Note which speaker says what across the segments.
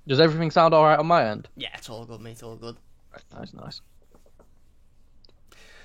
Speaker 1: Does everything sound all right on my end?
Speaker 2: Yeah, it's all good, mate. All good.
Speaker 1: Nice, nice.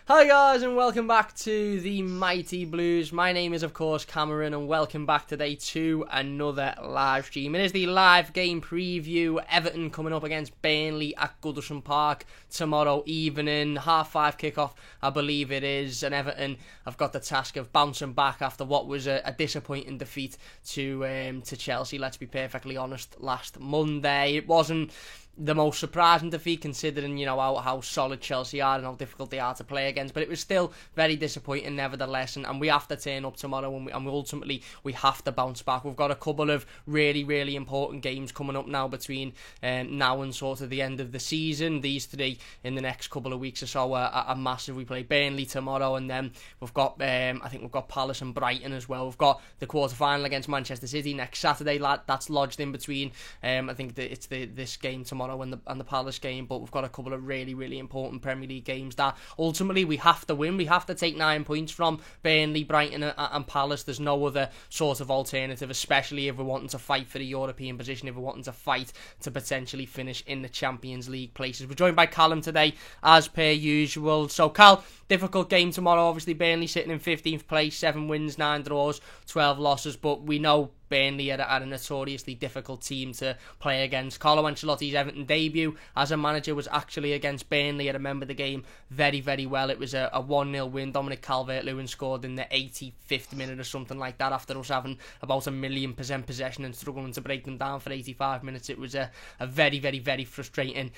Speaker 2: Hi guys, and welcome back to the Mighty Blues. My name is, of course, Cameron, and welcome back today to another live stream. It is the live game preview. Everton coming up against Burnley at Goodison Park tomorrow evening. 5:30 kickoff, I believe it is. And Everton have got the task of bouncing back after what was a disappointing defeat to Chelsea. Let's be perfectly honest. Last Monday, it wasn't the most surprising defeat considering, how solid Chelsea are and how difficult they are to play against, but it was still very disappointing nevertheless, and we have to turn up tomorrow, and we ultimately have to bounce back. We've got a couple of really, really important games coming up now between now and sort of the end of the season. These three in the next couple of weeks or so are massive. We play Burnley tomorrow, and then we've got I think we've got Palace and Brighton as well. We've got the quarter-final against Manchester City next Saturday. That's lodged in between. I think that it's this game tomorrow and the Palace game, but we've got a couple of really, really important Premier League games that ultimately we have to win. We have to take 9 points from Burnley, Brighton and Palace. There's no other sort of alternative, especially if we're wanting to fight for the European position, if we're wanting to fight to potentially finish in the Champions League places. We're joined by Callum today, as per usual. So Cal, difficult game tomorrow. Obviously Burnley sitting in 15th place, 7 wins, 9 draws, 12 losses, but we know Burnley are a notoriously difficult team to play against. Carlo Ancelotti's Everton debut as a manager was actually against Burnley. I remember the game very, very well. It was a 1-0 win. Dominic Calvert-Lewin scored in the 85th minute or something like that after us having about 1,000,000% possession and struggling to break them down for 85 minutes. It was a very, very, very frustrating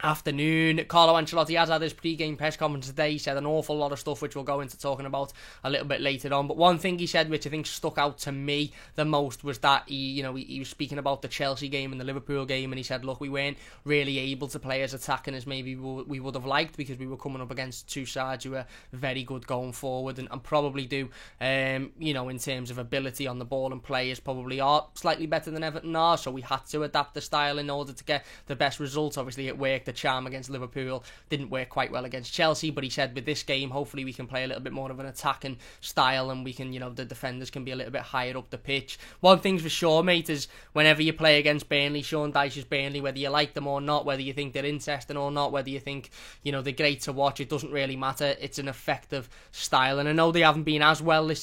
Speaker 2: afternoon. Carlo Ancelotti has had his pre-game press conference today. He said an awful lot of stuff which we'll go into talking about a little bit later on, but one thing he said which I think stuck out to me the most was that he was speaking about the Chelsea game and the Liverpool game, and he said, look, we weren't really able to play as attacking as maybe we would have liked because we were coming up against two sides who are very good going forward and probably do in terms of ability on the ball, and players probably are slightly better than Everton are, so we had to adapt the style in order to get the best results. Obviously it worked. The charm against Liverpool didn't work quite well against Chelsea, but he said with this game hopefully we can play a little bit more of an attacking style, and we can, the defenders can be a little bit higher up the pitch. One thing's for sure, mate, is whenever you play against Burnley, Sean Dyche's Burnley, whether you like them or not, whether you think they're interesting or not, whether you think they're great to watch, it doesn't really matter. It's an effective style, and I know they haven't done as well this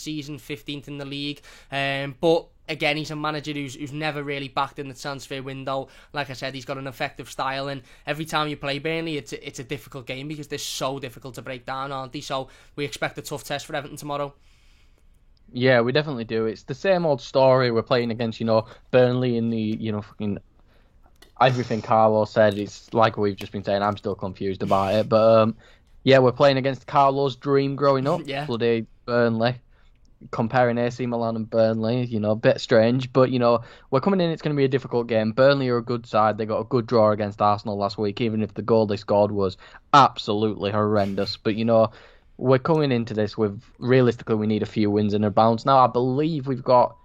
Speaker 2: season, 15th in the league, but again, he's a manager who's never really backed in the transfer window. Like I said, he's got an effective style, and every time you play Burnley, it's a difficult game because they're so difficult to break down, aren't they? So we expect a tough test for Everton tomorrow.
Speaker 1: Yeah, we definitely do. It's the same old story. We're playing against, Burnley in the, fucking everything Carlo said. It's like we've just been saying. I'm still confused about it. But, yeah, we're playing against Carlo's dream growing up.
Speaker 2: Yeah.
Speaker 1: Bloody Burnley. Comparing AC Milan and Burnley, a bit strange, but we're coming in. It's going to be a difficult game. Burnley are a good side. They got a good draw against Arsenal last week, even if the goal they scored was absolutely horrendous. But we're coming into this with, realistically, we need a few wins in a bounce. Now I believe we've got,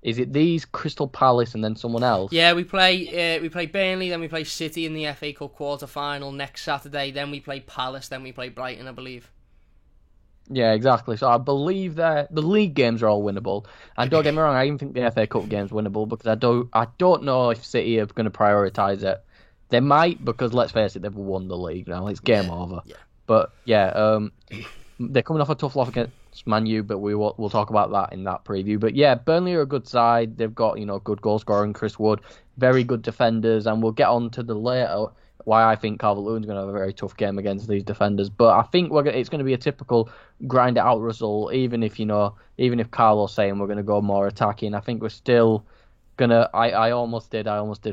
Speaker 1: is it these, Crystal Palace and then someone else?
Speaker 2: Yeah, we play Burnley, then we play City in the FA Cup quarter final next Saturday. Then we play Palace, then we play Brighton, I believe.
Speaker 1: Yeah, exactly. So I believe that the league games are all winnable. And don't get me wrong, I even think the FA Cup game's winnable because I don't know if City are going to prioritise it. They might, because let's face it, they've won the league now. It's game over.
Speaker 2: Yeah.
Speaker 1: But yeah, they're coming off a tough loss against Man U, but we'll talk about that in that preview. But yeah, Burnley are a good side. They've got good goal scoring, Chris Wood, very good defenders, and we'll get on to the later why I think Calvert-Lewin's going to have a very tough game against these defenders. But I think it's going to be a typical grind it out result, even if Carlo's saying we're going to go more attacking. I think we're still gonna. I almost did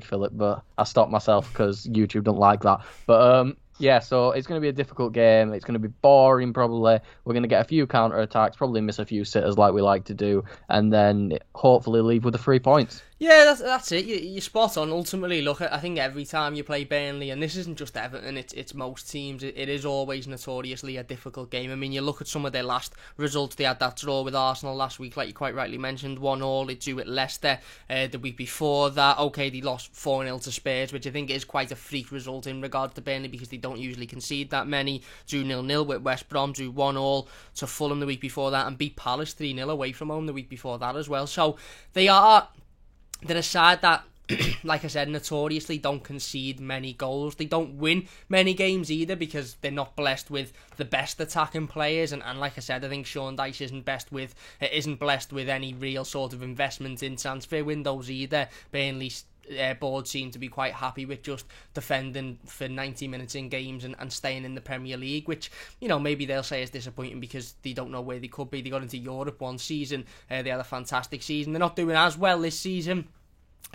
Speaker 1: Philip, but I stopped myself because YouTube don't like that. But yeah, so it's going to be a difficult game. It's going to be boring probably. We're going to get a few counter attacks, probably miss a few sitters like we like to do, and then hopefully leave with the 3 points.
Speaker 2: Yeah, that's it. You're spot on. Ultimately, look, I think every time you play Burnley, and this isn't just Everton, it's most teams, it is always notoriously a difficult game. I mean, you look at some of their last results. They had that draw with Arsenal last week, like you quite rightly mentioned, 1-1. They drew at Leicester the week before that. Okay, they lost 4-0 to Spurs, which I think is quite a freak result in regard to Burnley because they don't usually concede that many. Drew 0-0 with West Brom, drew 1-1 to Fulham the week before that, and beat Palace 3-0 away from home the week before that as well. So they are they're a side that, like I said, notoriously don't concede many goals. They don't win many games either because they're not blessed with the best attacking players. And like I said, I think Sean Dyche isn't blessed with any real sort of investment in transfer windows either. Burnley's board seem to be quite happy with just defending for 90 minutes in games and staying in the Premier League, which, you know, maybe they'll say is disappointing because they don't know where they could be. They got into Europe one season, they had a fantastic season. They're not doing as well this season.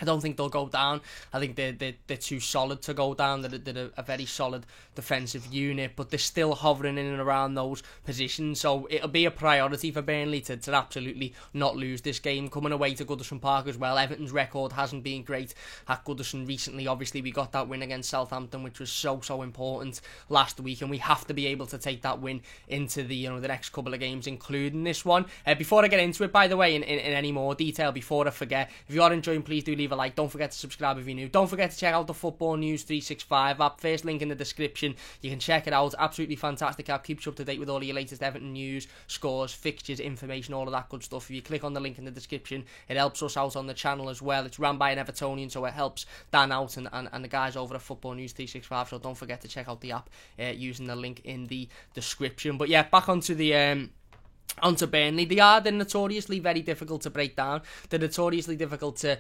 Speaker 2: I don't think they'll go down. I think they're too solid to go down. They're a very solid defensive unit, but they're still hovering in and around those positions. So it'll be a priority for Burnley to absolutely not lose this game. Coming away to Goodison Park as well. Everton's record hasn't been great at Goodison recently. Obviously, we got that win against Southampton, which was so important last week, and we have to be able to take that win into the next couple of games, including this one. Before I get into it, by the way, in any more detail, before I forget, if you are enjoying, please do leave a like. Don't forget to subscribe if you're new. Don't forget to check out the Football News 365 app. First link in the description. You can check it out. Absolutely fantastic app. Keeps you up to date with all your latest Everton news, scores, fixtures, information, all of that good stuff. If you click on the link in the description, it helps us out on the channel as well. It's run by an Evertonian, so it helps Dan out and the guys over at Football News 365. So don't forget to check out the app using the link in the description. But yeah, back onto Burnley. They're notoriously very difficult to break down. They're notoriously difficult to,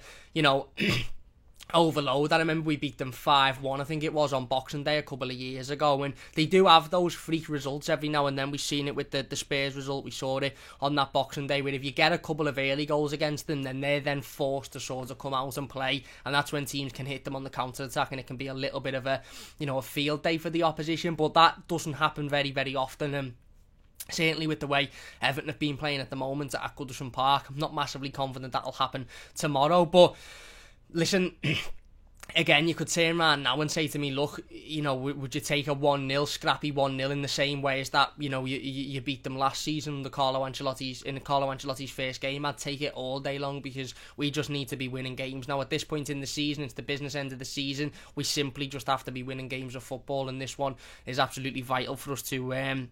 Speaker 2: overload. I remember we beat them 5-1, I think it was, on Boxing Day a couple of years ago, and they do have those freak results every now and then. We've seen it with the Spurs result. We saw it on that Boxing Day, where if you get a couple of early goals against them, then they're then forced to sort of come out and play, and that's when teams can hit them on the counter-attack, and it can be a little bit of a field day for the opposition, but that doesn't happen very, very often. Certainly with the way Everton have been playing at the moment at Goodison Park, I'm not massively confident that'll happen tomorrow. But listen, again, you could turn around now and say to me, look, would you take a 1-0, scrappy 1-0 in the same way as that, you beat them last season in Carlo Ancelotti's first game? I'd take it all day long, because we just need to be winning games. Now, at this point in the season, it's the business end of the season. We simply just have to be winning games of football, and this one is absolutely vital for us to win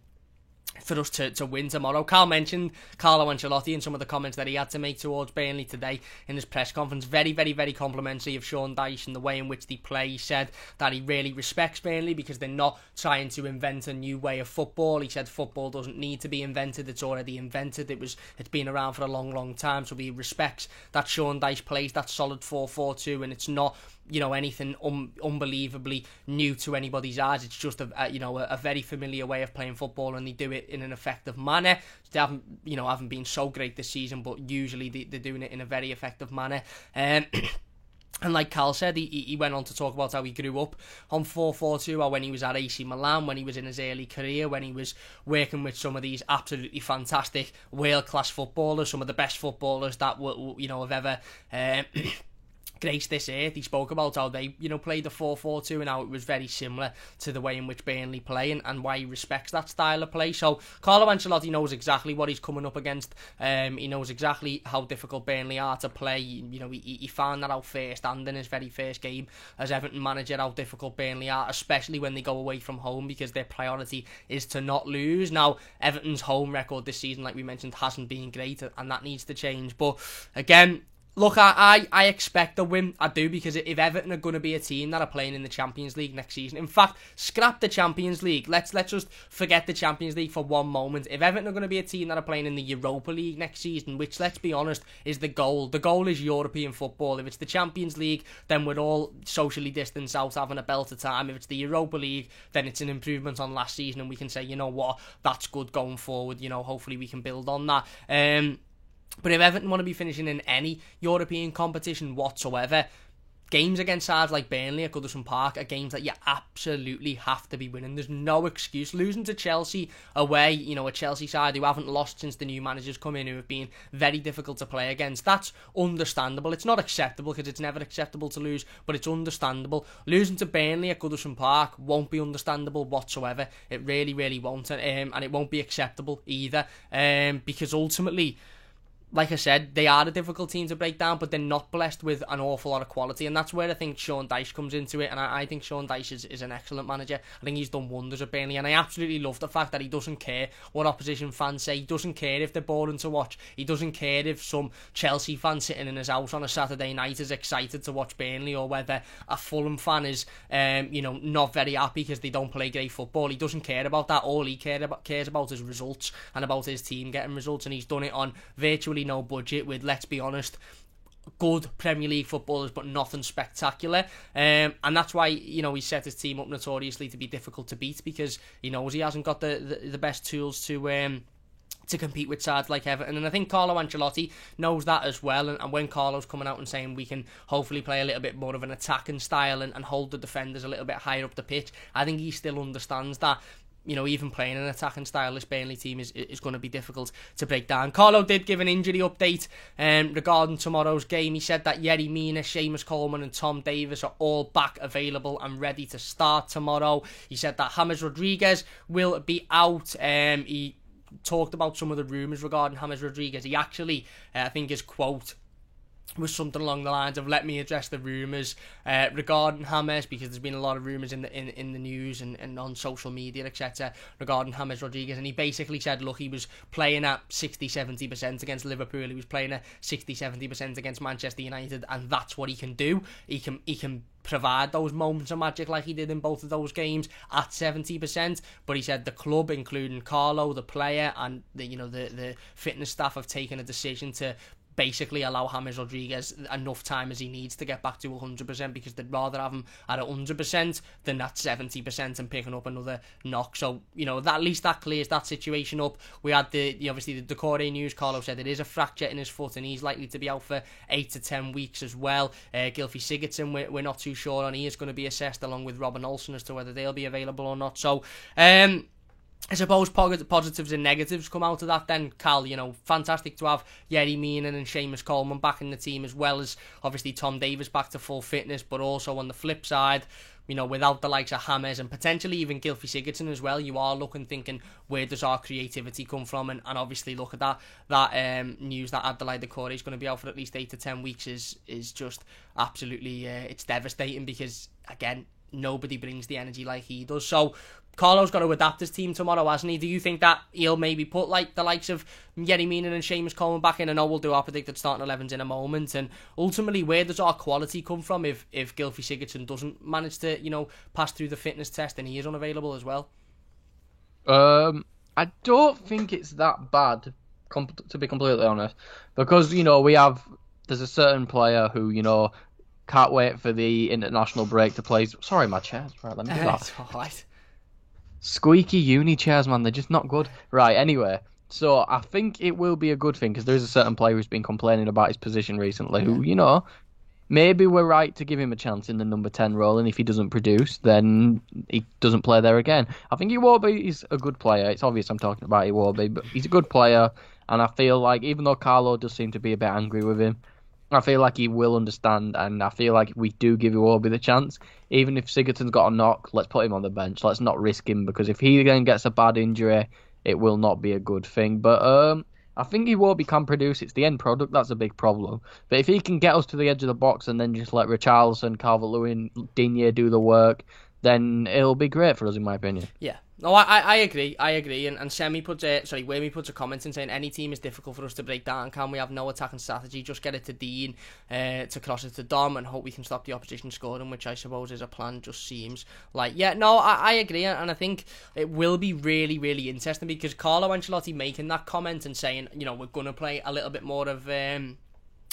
Speaker 2: tomorrow. Carl mentioned Carlo Ancelotti and some of the comments that he had to make towards Burnley today in his press conference. Very, very, very complimentary of Sean Dyche and the way in which they play. He said that he really respects Burnley because they're not trying to invent a new way of football. He said football doesn't need to be invented, it's already invented. It's been around for a long, long time, so he respects that Sean Dyche plays that solid 4-4-2, and it's not anything unbelievably new to anybody's eyes. It's just a very familiar way of playing football, and they do it in an effective manner. They haven't been so great this season, but usually they're doing it in a very effective manner. And like Carl said, he went on to talk about how he grew up on 4-4-2, or when he was at AC Milan, when he was in his early career, when he was working with some of these absolutely fantastic world-class footballers, some of the best footballers that have ever grace this earth. He spoke about how they, played the 4-4-2 and how it was very similar to the way in which Burnley play, and why he respects that style of play. So Carlo Ancelotti knows exactly what he's coming up against. He knows exactly how difficult Burnley are to play. He found that out first and in his very first game as Everton manager, how difficult Burnley are, especially when they go away from home, because their priority is to not lose. Now, Everton's home record this season, like we mentioned, hasn't been great, and that needs to change. But again, look, I expect a win. I do, because if Everton are going to be a team that are playing in the Champions League next season, in fact, scrap the Champions League. Let's just forget the Champions League for one moment. If Everton are going to be a team that are playing in the Europa League next season, which, let's be honest, is the goal. The goal is European football. If it's the Champions League, then we're all socially distanced out having a belt of time. If it's the Europa League, then it's an improvement on last season, and we can say, you know what, that's good going forward. Hopefully we can build on that. But if Everton want to be finishing in any European competition whatsoever, games against sides like Burnley at Goodison Park are games that you absolutely have to be winning. There's no excuse. Losing to Chelsea away, a Chelsea side who haven't lost since the new managers come in, who have been very difficult to play against, that's understandable. It's not acceptable, because it's never acceptable to lose, but it's understandable. Losing to Burnley at Goodison Park won't be understandable whatsoever. It really, really won't, and it won't be acceptable either, because ultimately, like I said, they are a difficult team to break down, but they're not blessed with an awful lot of quality, and that's where I think Sean Dyche comes into it, and I think Sean Dyche is an excellent manager. I think he's done wonders at Burnley, and I absolutely love the fact that he doesn't care what opposition fans say. He doesn't care if they're boring to watch. He doesn't care if some Chelsea fan sitting in his house on a Saturday night is excited to watch Burnley, or whether a Fulham fan is, not very happy because they don't play great football. He doesn't care about that. All he cares about is results and about his team getting results, and he's done it on virtually no budget with, let's be honest, good Premier League footballers, but nothing spectacular. And that's why, he set his team up notoriously to be difficult to beat, because he knows he hasn't got the best tools to compete with sides like Everton. And I think Carlo Ancelotti knows that as well, and when Carlo's coming out and saying we can hopefully play a little bit more of an attacking style and hold the defenders a little bit higher up the pitch, I think he still understands that even playing an attacking style, this Burnley team is going to be difficult to break down. Carlo did give an injury update regarding tomorrow's game. He said that Yerry Mina, Seamus Coleman and Tom Davies are all back available and ready to start tomorrow. He said that James Rodriguez will be out. He talked about some of the rumours regarding James Rodriguez. He actually, I think his quote was something along the lines of, let me address the rumours regarding James, because there's been a lot of rumours in the news and on social media, etc., regarding James Rodriguez. And he basically said, look, he was playing at 60-70% against Liverpool, he was playing at 60-70% against Manchester United, and that's what he can do. He can provide those moments of magic like he did in both of those games at 70%. But he said the club, including Carlo, the player, and the fitness staff, have taken a decision to basically allow James Rodriguez enough time as he needs to get back to 100%, because they'd rather have him at 100% than at 70% and picking up another knock. So, at least that clears that situation up. We had obviously the Decore news. Carlo said it is a fracture in his foot and he's likely to be out for 8 to 10 weeks as well. Gylfi Sigurdsson, we're not too sure on. He is going to be assessed along with Robin Olsen as to whether they'll be available or not. So, I suppose positives and negatives come out of that then, Cal. Fantastic to have Yerry Mina and Seamus Coleman back in the team, as well as obviously Tom Davies back to full fitness, but also on the flip side, without the likes of James and potentially even Gylfi Sigurdsson as well, you are thinking, where does our creativity come from? And obviously look at that news that Abdoulaye Doucouré is going to be out for at least 8 to 10 weeks is just absolutely, it's devastating, because again, nobody brings the energy like he does. So Carlo's got to adapt his team tomorrow, hasn't he? Do you think that he'll maybe put the likes of Yerry Mina and Seamus Coleman back in? I know we'll do our predicted starting 11s in a moment. And ultimately, where does our quality come from if Gylfi Sigurdsson doesn't manage to pass through the fitness test and he is unavailable as well?
Speaker 1: I don't think it's that bad, to be completely honest, because there's a certain player who can't wait for the international break to play. Sorry, my chairs. Right, let me do that.
Speaker 2: It's all right.
Speaker 1: Squeaky uni chairs, man. They're just not good. Right, anyway. So I think it will be a good thing, because there is a certain player who's been complaining about his position recently who, maybe we're right to give him a chance in the number 10 role, and if he doesn't produce, then he doesn't play there again. I think Iwobi is a good player. It's obvious I'm talking about Iwobi, but he's a good player, and I feel like even though Carlo does seem to be a bit angry with him, I feel like he will understand, and I feel like if we do give Iwobi the chance, even if Sigurdsson's got a knock, let's put him on the bench. Let's not risk him, because if he then gets a bad injury, it will not be a good thing. But I think Iwobi can produce. It's the end product that's a big problem. But if he can get us to the edge of the box and then just let Richarlison, Calvert-Lewin, Digne do the work, then it'll be great for us, in my opinion.
Speaker 2: Yeah. No, I agree. And Wemi puts a comment in saying any team is difficult for us to break down. Can we have no attacking strategy? Just get it to Dean, to cross it to Dom, and hope we can stop the opposition scoring, which I suppose is a plan. Just seems like, yeah, no, I agree, and I think it will be really, really interesting, because Carlo Ancelotti making that comment and saying, we're going to play a little bit more of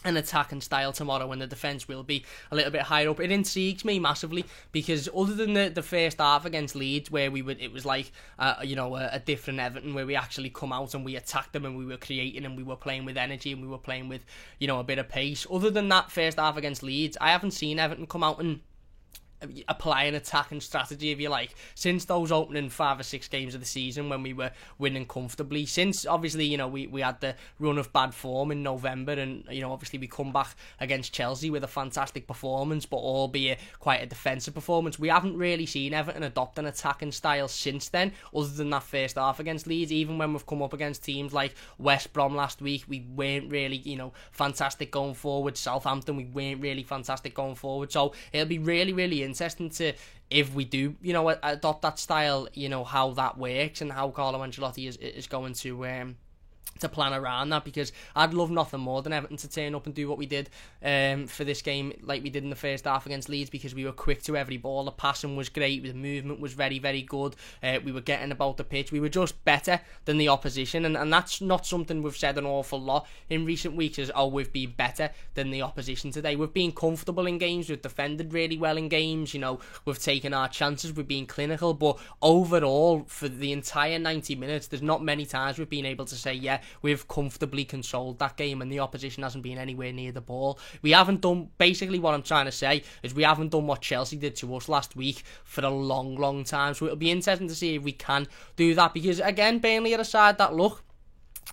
Speaker 2: an attacking style tomorrow, when the defence will be a little bit higher up. It intrigues me massively, because other than the first half against Leeds, where it was like a different Everton, where we actually come out and we attacked them and we were creating and we were playing with energy and we were playing with a bit of pace. Other than that first half against Leeds, I haven't seen Everton come out and apply an attacking strategy, if you like, since those opening 5 or 6 games of the season when we were winning comfortably. Since obviously, you know, we had the run of bad form in November, and you know, obviously we come back against Chelsea with a fantastic performance, but albeit quite a defensive performance. We haven't really seen Everton adopt an attacking style since then, other than that first half against Leeds. Even when we've come up against teams like West Brom last week, we weren't really, you know, fantastic going forward. Southampton, we weren't really fantastic going forward. So it'll be really, really interesting to, if we do, you know, adopt that style, you know, how that works and how Carlo Ancelotti is going to plan around that, because I'd love nothing more than Everton to turn up and do what we did for this game, like we did in the first half against Leeds, because we were quick to every ball. The passing was great, the movement was very, very good, we were getting about the pitch, we were just better than the opposition, and that's not something we've said an awful lot in recent weeks, is, oh, we've been better than the opposition today. We've been comfortable in games, we've defended really well in games, you know, we've taken our chances, we've been clinical, but overall, for the entire 90 minutes, there's not many times we've been able to say, yeah, we've comfortably controlled that game and the opposition hasn't been anywhere near the ball. We haven't done, basically what I'm trying to say is, we haven't done what Chelsea did to us last week for a long, long time. So it'll be interesting to see if we can do that, because again, Burnley are a side that, look,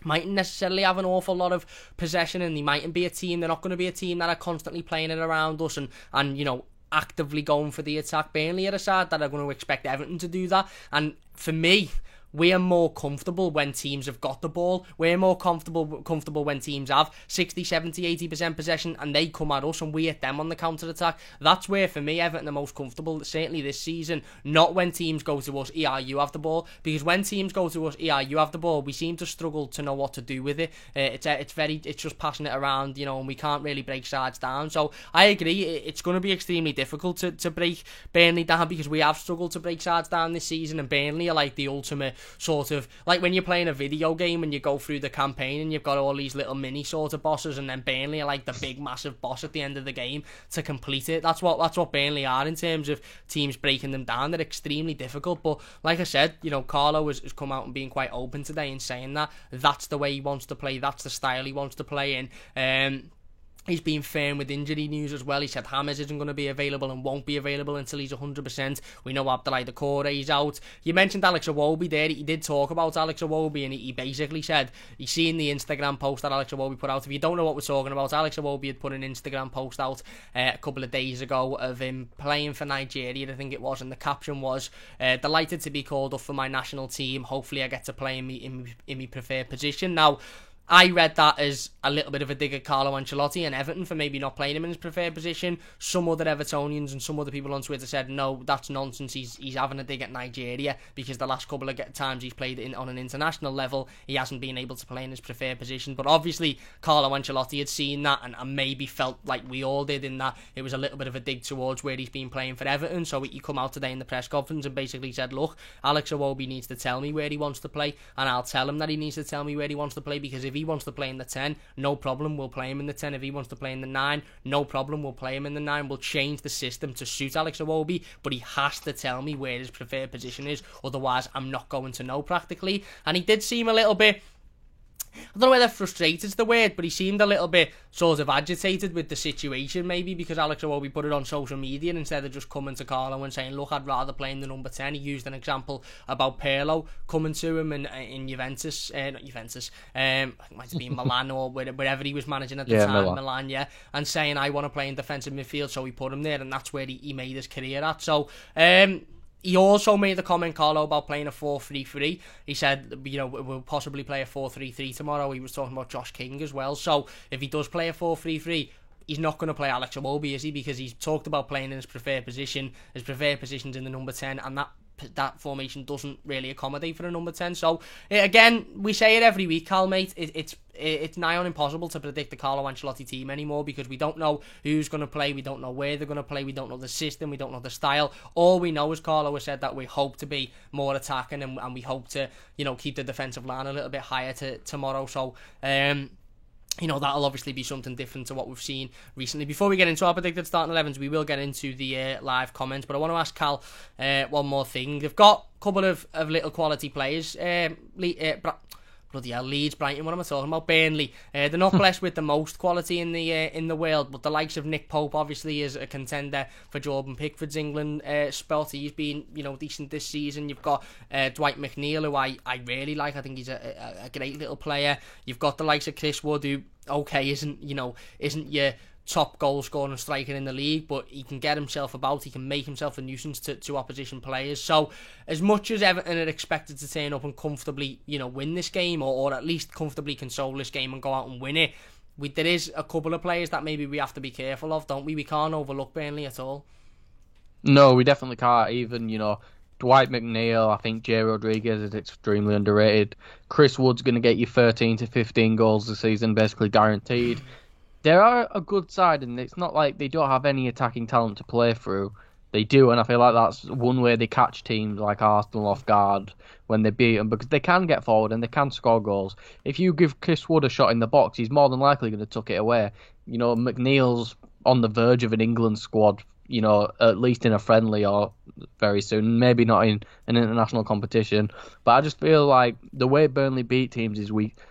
Speaker 2: mightn't necessarily have an awful lot of possession, and they mightn't be a team, they're not going to be a team that are constantly playing it around us and you know, actively going for the attack. Burnley are a side that are going to expect Everton to do that, and for me, we are more comfortable when teams have got the ball. We're more comfortable when teams have 60, 70, 80% possession and they come at us and we hit them on the counter-attack. That's where, for me, Everton are most comfortable, certainly this season. Not when teams go to us, you have the ball. Because when teams go to us, you have the ball, we seem to struggle to know what to do with it. It's just passing it around, you know, and we can't really break sides down. So I agree, it's going to be extremely difficult to break Burnley down, because we have struggled to break sides down this season, and Burnley are like the ultimate sort of, like when you're playing a video game and you go through the campaign and you've got all these little mini sort of bosses, and then Burnley are like the big massive boss at the end of the game to complete it. That's what Burnley are in terms of teams breaking them down. They're extremely difficult, but like I said, you know, Carlo has come out and being quite open today in saying that that's the way he wants to play, that's the style he wants to play in. He's been firm with injury news as well. He said James isn't going to be available and won't be available until he's 100%. We know Abdoulaye Doucouré is out. You mentioned Alex Iwobi there. He did talk about Alex Iwobi, and he basically said he's seen the Instagram post that Alex Iwobi put out. If you don't know what we're talking about, Alex Iwobi had put an Instagram post out a couple of days ago of him playing for Nigeria, I think it was, and the caption was, delighted to be called up for my national team. Hopefully I get to play in my preferred position. Now, I read that as a little bit of a dig at Carlo Ancelotti and Everton for maybe not playing him in his preferred position. Some other Evertonians and some other people on Twitter said, no, that's nonsense. He's having a dig at Nigeria, because the last couple of times he's played on an international level, he hasn't been able to play in his preferred position. But obviously, Carlo Ancelotti had seen that and maybe felt like we all did, in that it was a little bit of a dig towards where he's been playing for Everton. So he come out today in the press conference and basically said, look, Alex Iwobi needs to tell me where he wants to play, and I'll tell him that he needs to tell me where he wants to play, because if he wants to play in the 10, no problem, we'll play him in the 10. If he wants to play in the 9, no problem, we'll play him in the 9. We'll change the system to suit Alex Iwobi, but he has to tell me where his preferred position is, otherwise I'm not going to know, practically. And he did seem a little bit, I don't know whether frustrated's the word, but he seemed a little bit sort of agitated with the situation, maybe because Alex Iwobi put it on social media instead of just coming to Carlo and saying, look, I'd rather play in the number 10. He used an example about Pirlo coming to him in Juventus, not Juventus, it might have been Milan or wherever he was managing at the time, Milan, yeah, and saying, I want to play in defensive midfield, so he put him there, and that's where he made his career at. So, he also made the comment, Carlo, about playing a 4-3-3. He said, you know, we'll possibly play a 4-3-3 tomorrow. He was talking about Josh King as well. So if he does play a 4-3-3, he's not going to play Alex Iwobi, is he? Because he's talked about playing in his preferred position. His preferred position's in the number 10, and that formation doesn't really accommodate for a number 10. So again, we say it every week, Cal, mate, it's nigh on impossible to predict the Carlo Ancelotti team anymore, because we don't know who's going to play, we don't know where they're going to play, we don't know the system, we don't know the style. All we know is Carlo has said that we hope to be more attacking, and we hope to, you know, keep the defensive line a little bit higher tomorrow. So you know, that'll obviously be something different to what we've seen recently. Before we get into our predicted starting 11s, we will get into the live comments, but I want to ask Cal one more thing. They've got a couple of little quality players. bloody hell, Leeds, Brighton, what am I talking about? Burnley. They're not blessed with the most quality in the world, but the likes of Nick Pope obviously is a contender for Jordan Pickford's England spot. He's been, decent this season. You've got Dwight McNeil, who I really like. I think he's a great little player. You've got the likes of Chris Wood, who, isn't your top goal scorer and striker in the league, but he can get himself about, he can make himself a nuisance to opposition players. So as much as Everton are expected to turn up and comfortably win this game, or at least comfortably console this game and go out and win it, there is a couple of players that maybe we have to be careful of, don't we? We can't overlook Burnley at all.
Speaker 1: No, we definitely can't. Even Dwight McNeil, I think Jay Rodriguez is extremely underrated. Chris Wood's going to get you 13 to 15 goals this season, basically guaranteed. They are a good side, and it's not like they don't have any attacking talent to play through. They do, and I feel like that's one way they catch teams like Arsenal off guard when they beat them, because they can get forward and they can score goals. If you give Chris Wood a shot in the box, he's more than likely going to tuck it away. McNeil's on the verge of an England squad, at least in a friendly or very soon, maybe not in an international competition. But I just feel like the way Burnley beat teams is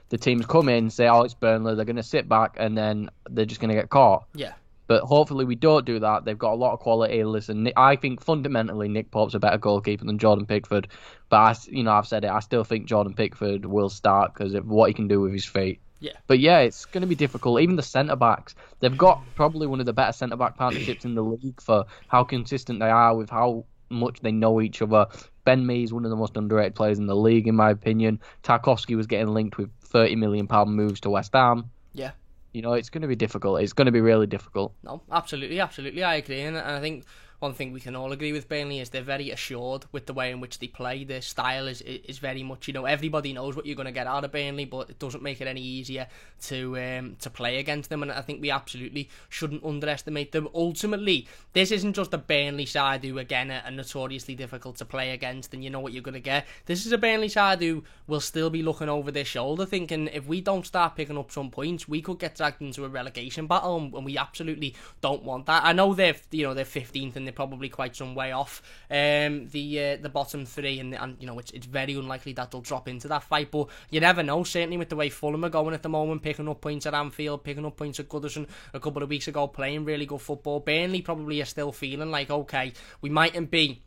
Speaker 1: the teams come in, say, oh, it's Burnley, they're going to sit back, and then they're just going to get caught.
Speaker 2: Yeah.
Speaker 1: But hopefully we don't do that. They've got a lot of quality. Listen, I think fundamentally Nick Pope's a better goalkeeper than Jordan Pickford. But, I've said it, I still think Jordan Pickford will start because of what he can do with his feet.
Speaker 2: Yeah.
Speaker 1: But yeah, it's going to be difficult. Even the centre-backs, they've got probably one of the better centre-back partnerships in the league for how consistent they are with how much they know each other. Ben Mee is one of the most underrated players in the league, in my opinion. Tarkowski was getting linked with £30 million moves to West Ham.
Speaker 2: Yeah.
Speaker 1: It's going to be difficult. It's going to be really difficult.
Speaker 2: No, absolutely. I agree. And I think one thing we can all agree with Burnley is they're very assured with the way in which they play. Their style is very much, everybody knows what you're going to get out of Burnley, but it doesn't make it any easier to play against them. And I think we absolutely shouldn't underestimate them. Ultimately, this isn't just a Burnley side who, again, are notoriously difficult to play against, and you know what you're going to get. This is a Burnley side who will still be looking over their shoulder, thinking if we don't start picking up some points, we could get dragged into a relegation battle, and we absolutely don't want that. I know they're 15th and they're probably quite some way off the bottom three, and it's very unlikely that they'll drop into that fight, but you never know. Certainly with the way Fulham are going at the moment, picking up points at Anfield, picking up points at Goodison a couple of weeks ago, playing really good football. Burnley probably are still feeling like, okay, we mightn't be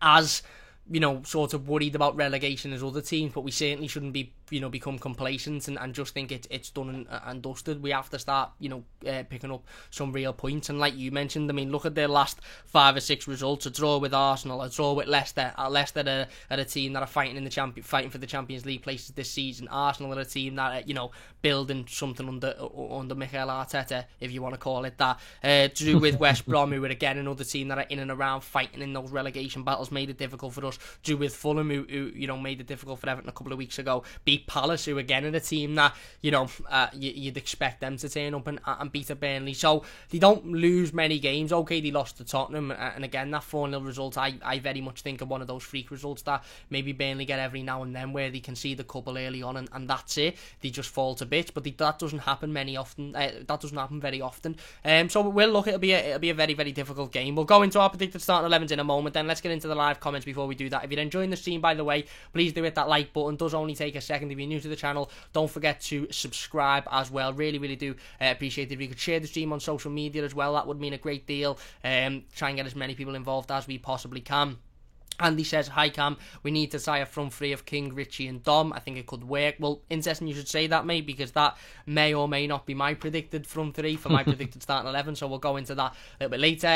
Speaker 2: as sort of worried about relegation as other teams, but we certainly shouldn't be become complacent and just think it's done and dusted. We have to start picking up some real points, and like you mentioned, I mean, look at their last 5 or 6 results: a draw with Arsenal, a draw with Leicester. Leicester are a team that are fighting for the Champions League places this season. Arsenal are a team that are building something under Mikel Arteta, if you want to call it that. Drew with West Brom, who are again another team that are in and around fighting in those relegation battles, made it difficult for us. Drew with Fulham, who made it difficult for Everton a couple of weeks ago. Beat Palace, who again are a team that you'd expect them to turn up and beat a Burnley. So they don't lose many games. Okay, they lost to Tottenham, and again that 4-0 result, I very much think of one of those freak results that maybe Burnley get every now and then, where they can see the couple early on and that's it. They just fall to bits, but that doesn't happen very often. So we'll look. It'll be a very, very difficult game. We'll go into our predicted starting 11s in a moment. Then let's get into the live comments before we do that. If you're enjoying the stream, by the way, please do hit that like button. It does only take a second. If you're new to the channel, don't forget to subscribe as well. Really, really do appreciate it if you could share the stream on social media as well. That would mean a great deal. Try and get as many people involved as we possibly can. Andy says, hi Cam, we need to tie a front three of King, Richie and Dom. I think it could work. Well, interesting you should say that, mate, because that may or may not be my predicted front three for my predicted starting 11, so we'll go into that a little bit later.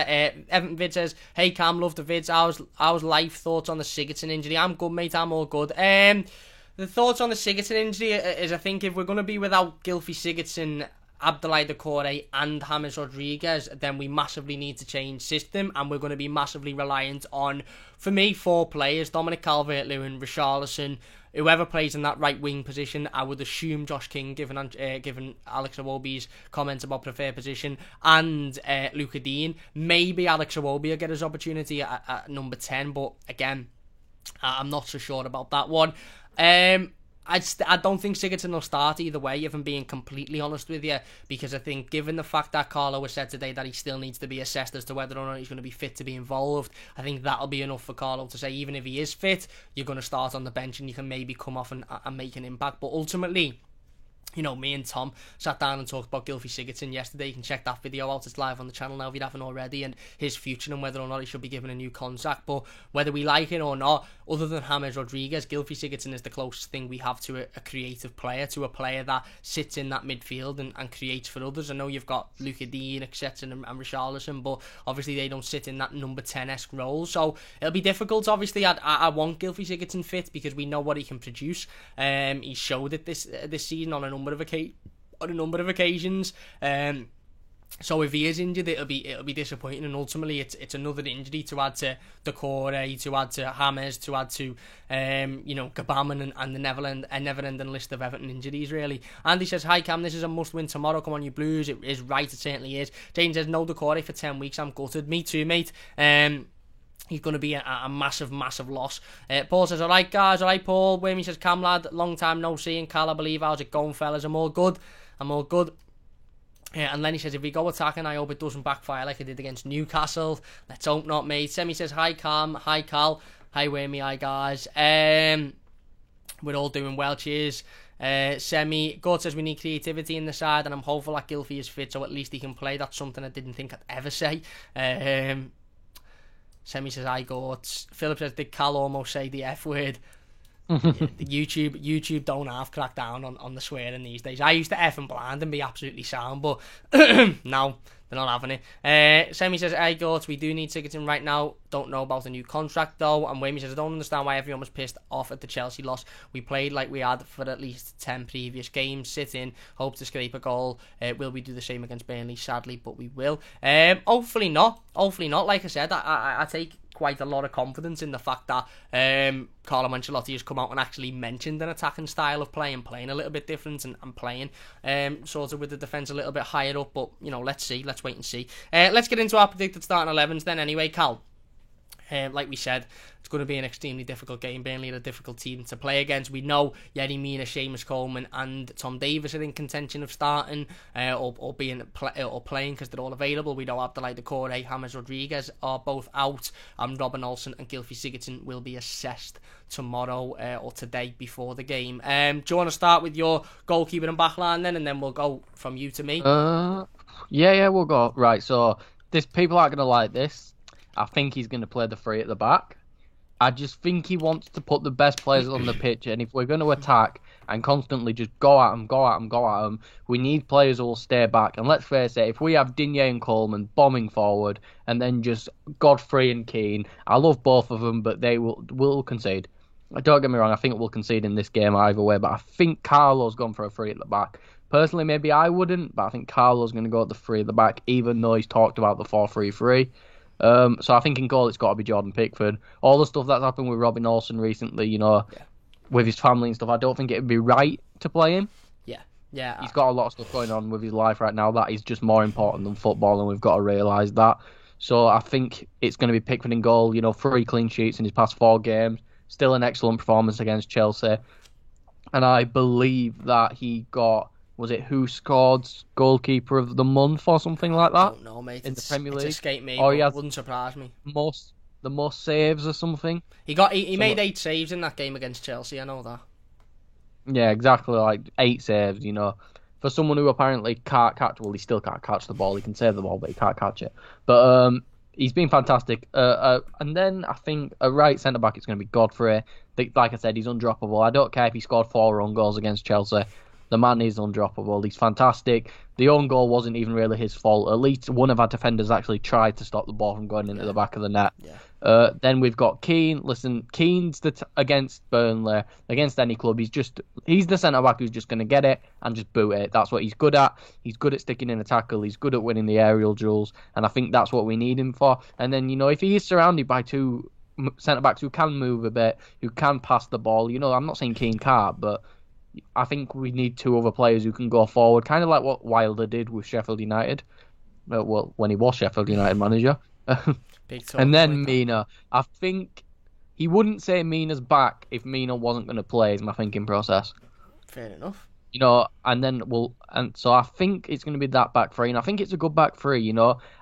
Speaker 2: Evan Vid says, hey Cam, love the vids. How's life? Thoughts on the Sigurdsson injury? I'm good, mate, I'm all good. The thoughts on the Sigurdsson injury is, I think if we're going to be without Gylfi Sigurdsson, Abdoulaye Doucouré and James Rodriguez, then we massively need to change system, and we're going to be massively reliant on, for me, 4 players: Dominic Calvert-Lewin, Richarlison, whoever plays in that right wing position. I would assume Josh King, given Alex Iwobi's comments about preferred position, and Luca Dean. Maybe Alex Iwobi will get his opportunity at number 10, but again, I'm not so sure about that one. I don't think Sigurdsson will start either way, if I'm being completely honest with you, because I think given the fact that Carlo has said today that he still needs to be assessed as to whether or not he's going to be fit to be involved, I think that'll be enough for Carlo to say even if he is fit, you're going to start on the bench and you can maybe come off and make an impact. But ultimately, you know, me and Tom sat down and talked about Gylfi Sigurdsson yesterday. You can check that video out. It's live on the channel now if you haven't already, and his future and whether or not he should be given a new contract. But whether we like it or not, other than James Rodriguez, Gylfi Sigurdsson is the closest thing we have to a creative player, to a player that sits in that midfield and creates for others. I know you've got Luca Dean, etc. and Richarlison, but obviously they don't sit in that number 10-esque role. So it'll be difficult. Obviously, I want Gylfi Sigurdsson fit because we know what he can produce. He showed it this season on a number of occasions. So if he is injured, it'll be disappointing, and ultimately it's another injury to add to Doucouré, to add to James, to add to Gbamin and the never-ending list of Everton injuries, really. Andy says, "Hi Cam, this is a must-win tomorrow. Come on, you Blues." It is right, it certainly is. Jane says, "No Doucouré for 10 weeks. I'm gutted." Me too, mate. He's going to be a massive, massive loss. Paul says, "Alright guys, alright Paul." Wimmy says, "Cam lad, long time no see. And Cal, I believe, how's it going, fellas? I'm all good. And Lenny says, "If we go attacking, I hope it doesn't backfire like it did against Newcastle. Let's hope not, mate." Semi says, "Hi Cam, hi Cal, hi Wimmy, hi guys. We're all doing well, cheers." Semi God says, "We need creativity in the side, and I'm hopeful that Gylfi is fit, so at least he can play." That's something I didn't think I'd ever say. Semi says, "I got." Philip says, "Did Cal almost say the F word?" YouTube don't half crack down on the swearing these days. I used to F and blind and be absolutely sound, but now they're not having it. Semi says, "I got, we do need Sigurdsson right now. Don't know about the new contract though." And Wimmy says, "I don't understand why everyone was pissed off at the Chelsea loss. We played like we had for at least 10 previous games. Sit in, hope to scrape a goal. Will we do the same against Burnley? Sadly, but we will. Hopefully not. Like I said, I take quite a lot of confidence in the fact that Carlo Ancelotti has come out and actually mentioned an attacking style of play and playing a little bit different and playing sort of with the defence a little bit higher up. But, you know, let's wait and see. Let's get into our predicted starting 11s then anyway, Cal. Like we said, it's going to be an extremely difficult game. Burnley are a difficult team to play against. We know Yerry Mina, Seamus Coleman and Tom Davies are in contention of starting or playing because they're all available. We know Abdoulaye Doucouré, James Rodriguez are both out, and Robin Olsen and Gylfi Sigurdsson will be assessed tomorrow or today before the game. Do you want to start with your goalkeeper and backline then, and then we'll go from you to me?
Speaker 1: Yeah, we'll go. Right, so people aren't going to like this. I think he's going to play the three at the back. I just think he wants to put the best players on the pitch, and if we're going to attack and constantly just go at them, we need players who will stay back. And let's face it, if we have Digne and Coleman bombing forward, and then just Godfrey and Keane, I love both of them, but they will concede. Don't get me wrong, I think we'll concede in this game either way, but I think Carlo's gone for a three at the back. Personally, maybe I wouldn't, but I think Carlo's going to go at the three at the back, even though he's talked about the 4-3-3. So I think in goal it's got to be Jordan Pickford. All the stuff that's happened with Robin Olsen recently, with his family and stuff, I don't think it would be right to play him.
Speaker 2: Yeah.
Speaker 1: He's got a lot of stuff going on with his life right now that is just more important than football, and we've got to realise that. So I think it's going to be Pickford in goal. 3 clean sheets in his past 4 games. Still an excellent performance against Chelsea. And I believe that he got... Was it who scored goalkeeper of the month or something like that?
Speaker 2: I don't know, mate.
Speaker 1: In the Premier League,
Speaker 2: it's escaped me.
Speaker 1: Or
Speaker 2: It wouldn't surprise me.
Speaker 1: The most saves or something.
Speaker 2: He made 8 saves in that game against Chelsea. I know that.
Speaker 1: Yeah, exactly. Like 8 saves. For someone who apparently can't catch. Well, he still can't catch the ball. He can save the ball, but he can't catch it. But he's been fantastic. And then I think a right centre back is going to be Godfrey. Like I said, he's undroppable. I don't care if he scored 4 own goals against Chelsea. The man is undroppable. He's fantastic. The own goal wasn't even really his fault. At least one of our defenders actually tried to stop the ball from going into the back of the net.
Speaker 2: Yeah.
Speaker 1: Then we've got Keane. Listen, Keane's against Burnley, against any club. He's the centre-back who's just going to get it and just boot it. That's what he's good at. He's good at sticking in a tackle. He's good at winning the aerial duels. And I think that's what we need him for. And then, if he is surrounded by 2 centre-backs who can move a bit, who can pass the ball, I'm not saying Keane can't, but I think we need 2 other players who can go forward, kind of like what Wilder did with Sheffield United. Well, when he was Sheffield United manager.
Speaker 2: Big
Speaker 1: and then Mina, I think he wouldn't say Mina's back if Mina wasn't going to play. Is my thinking process.
Speaker 2: Fair enough.
Speaker 1: And so I think it's going to be that back three, and I think it's a good back three.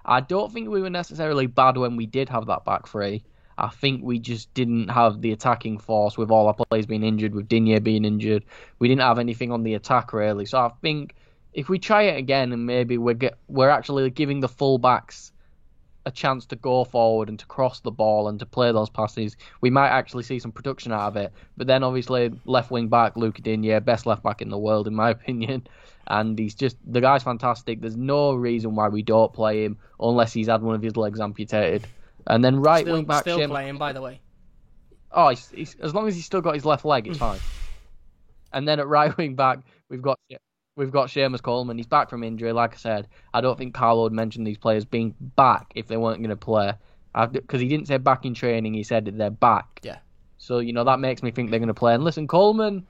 Speaker 1: I don't think we were necessarily bad when we did have that back three. I think we just didn't have the attacking force with all our players being injured, with Digne being injured. We didn't have anything on the attack really. So I think if we try it again and maybe we're actually giving the full-backs a chance to go forward and to cross the ball and to play those passes, we might actually see some production out of it. But then obviously left wing back, Luca Digne, best left back in the world in my opinion. And the guy's fantastic. There's no reason why we don't play him unless he's had one of his legs amputated. And then wing back,
Speaker 2: still playing, by the way.
Speaker 1: Oh, he's, as long as he's still got his left leg, it's fine. And then at right wing back, we've got Seamus Coleman. He's back from injury. Like I said, I don't think Carlo would mention these players being back if they weren't going to play. Because he didn't say back in training, he said they're back.
Speaker 2: Yeah.
Speaker 1: So, that makes me think they're going to play. And listen, Coleman,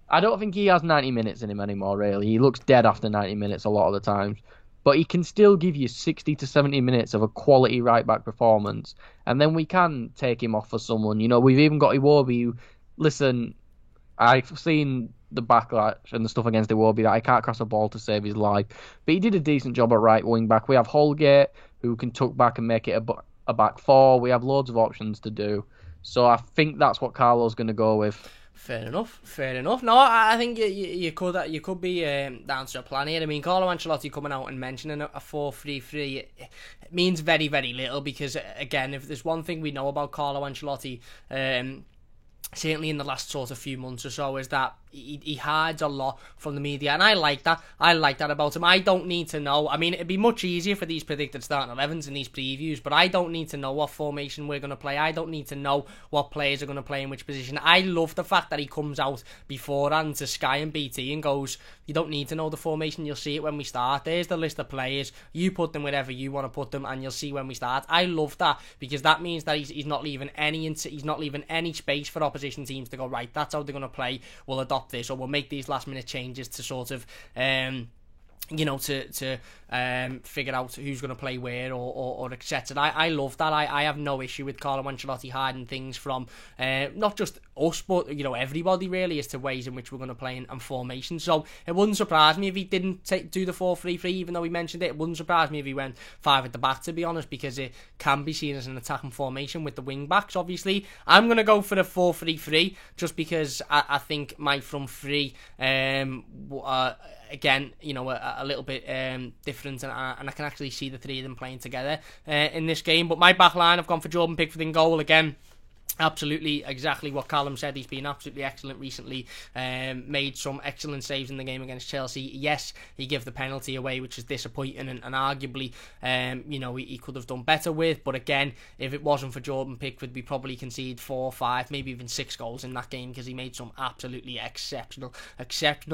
Speaker 1: I don't think he has 90 minutes in him anymore, really. He looks dead after 90 minutes a lot of the times. But he can still give you 60 to 70 minutes of a quality right-back performance. And then we can take him off for someone. We've even got Iwobi who, listen, I've seen the backlash and the stuff against Iwobi that I can't cross a ball to save his life. But he did a decent job at right wing back. We have Holgate who can tuck back and make it a back four. We have loads of options to do. So I think that's what Carlo's going to go with.
Speaker 2: Fair enough. No, I think you could be down to a plan here. I mean, Carlo Ancelotti coming out and mentioning a 4-3-3 means very, very little because, again, if there's one thing we know about Carlo Ancelotti, certainly in the last sort of few months or so, is that he hides a lot from the media, and I like that. I like that about him. I don't need to know. I mean, it'd be much easier for these predicted starting 11s and these previews, but I don't need to know what formation we're going to play. I don't need to know what players are going to play in which position. I love the fact that he comes out beforehand to Sky and BT and goes, you don't need to know the formation, you'll see it when we start. There's the list of players. You put them wherever you want to put them, and you'll see when we start. I love that because that means that he's not leaving any space for opposition teams to go, right, that's how they're going to play. We'll adopt this, or we'll make these last minute changes to sort of figure out who's going to play where or etc. I love that. I have no issue with Carlo Ancelotti hiding things from not just us, but everybody really, as to ways in which we're going to play and formation. So it wouldn't surprise me if he didn't do the 4-3-3, even though he mentioned it. It wouldn't surprise me if he went 5 at the back, to be honest, because it can be seen as an attacking formation with the wing backs. Obviously, I'm going to go for the 4-3-3 just because I think my front three again, a little bit different, and I can actually see the three of them playing together in this game. But my back line, I've gone for Jordan Pickford in goal again. Absolutely, exactly what Callum said. He's been absolutely excellent recently. Made some excellent saves in the game against Chelsea. Yes, he gave the penalty away, which is disappointing, and arguably, he could have done better with. But again, if it wasn't for Jordan Pickford, we probably concede 4, 5, maybe even 6 goals in that game because he made some absolutely exceptional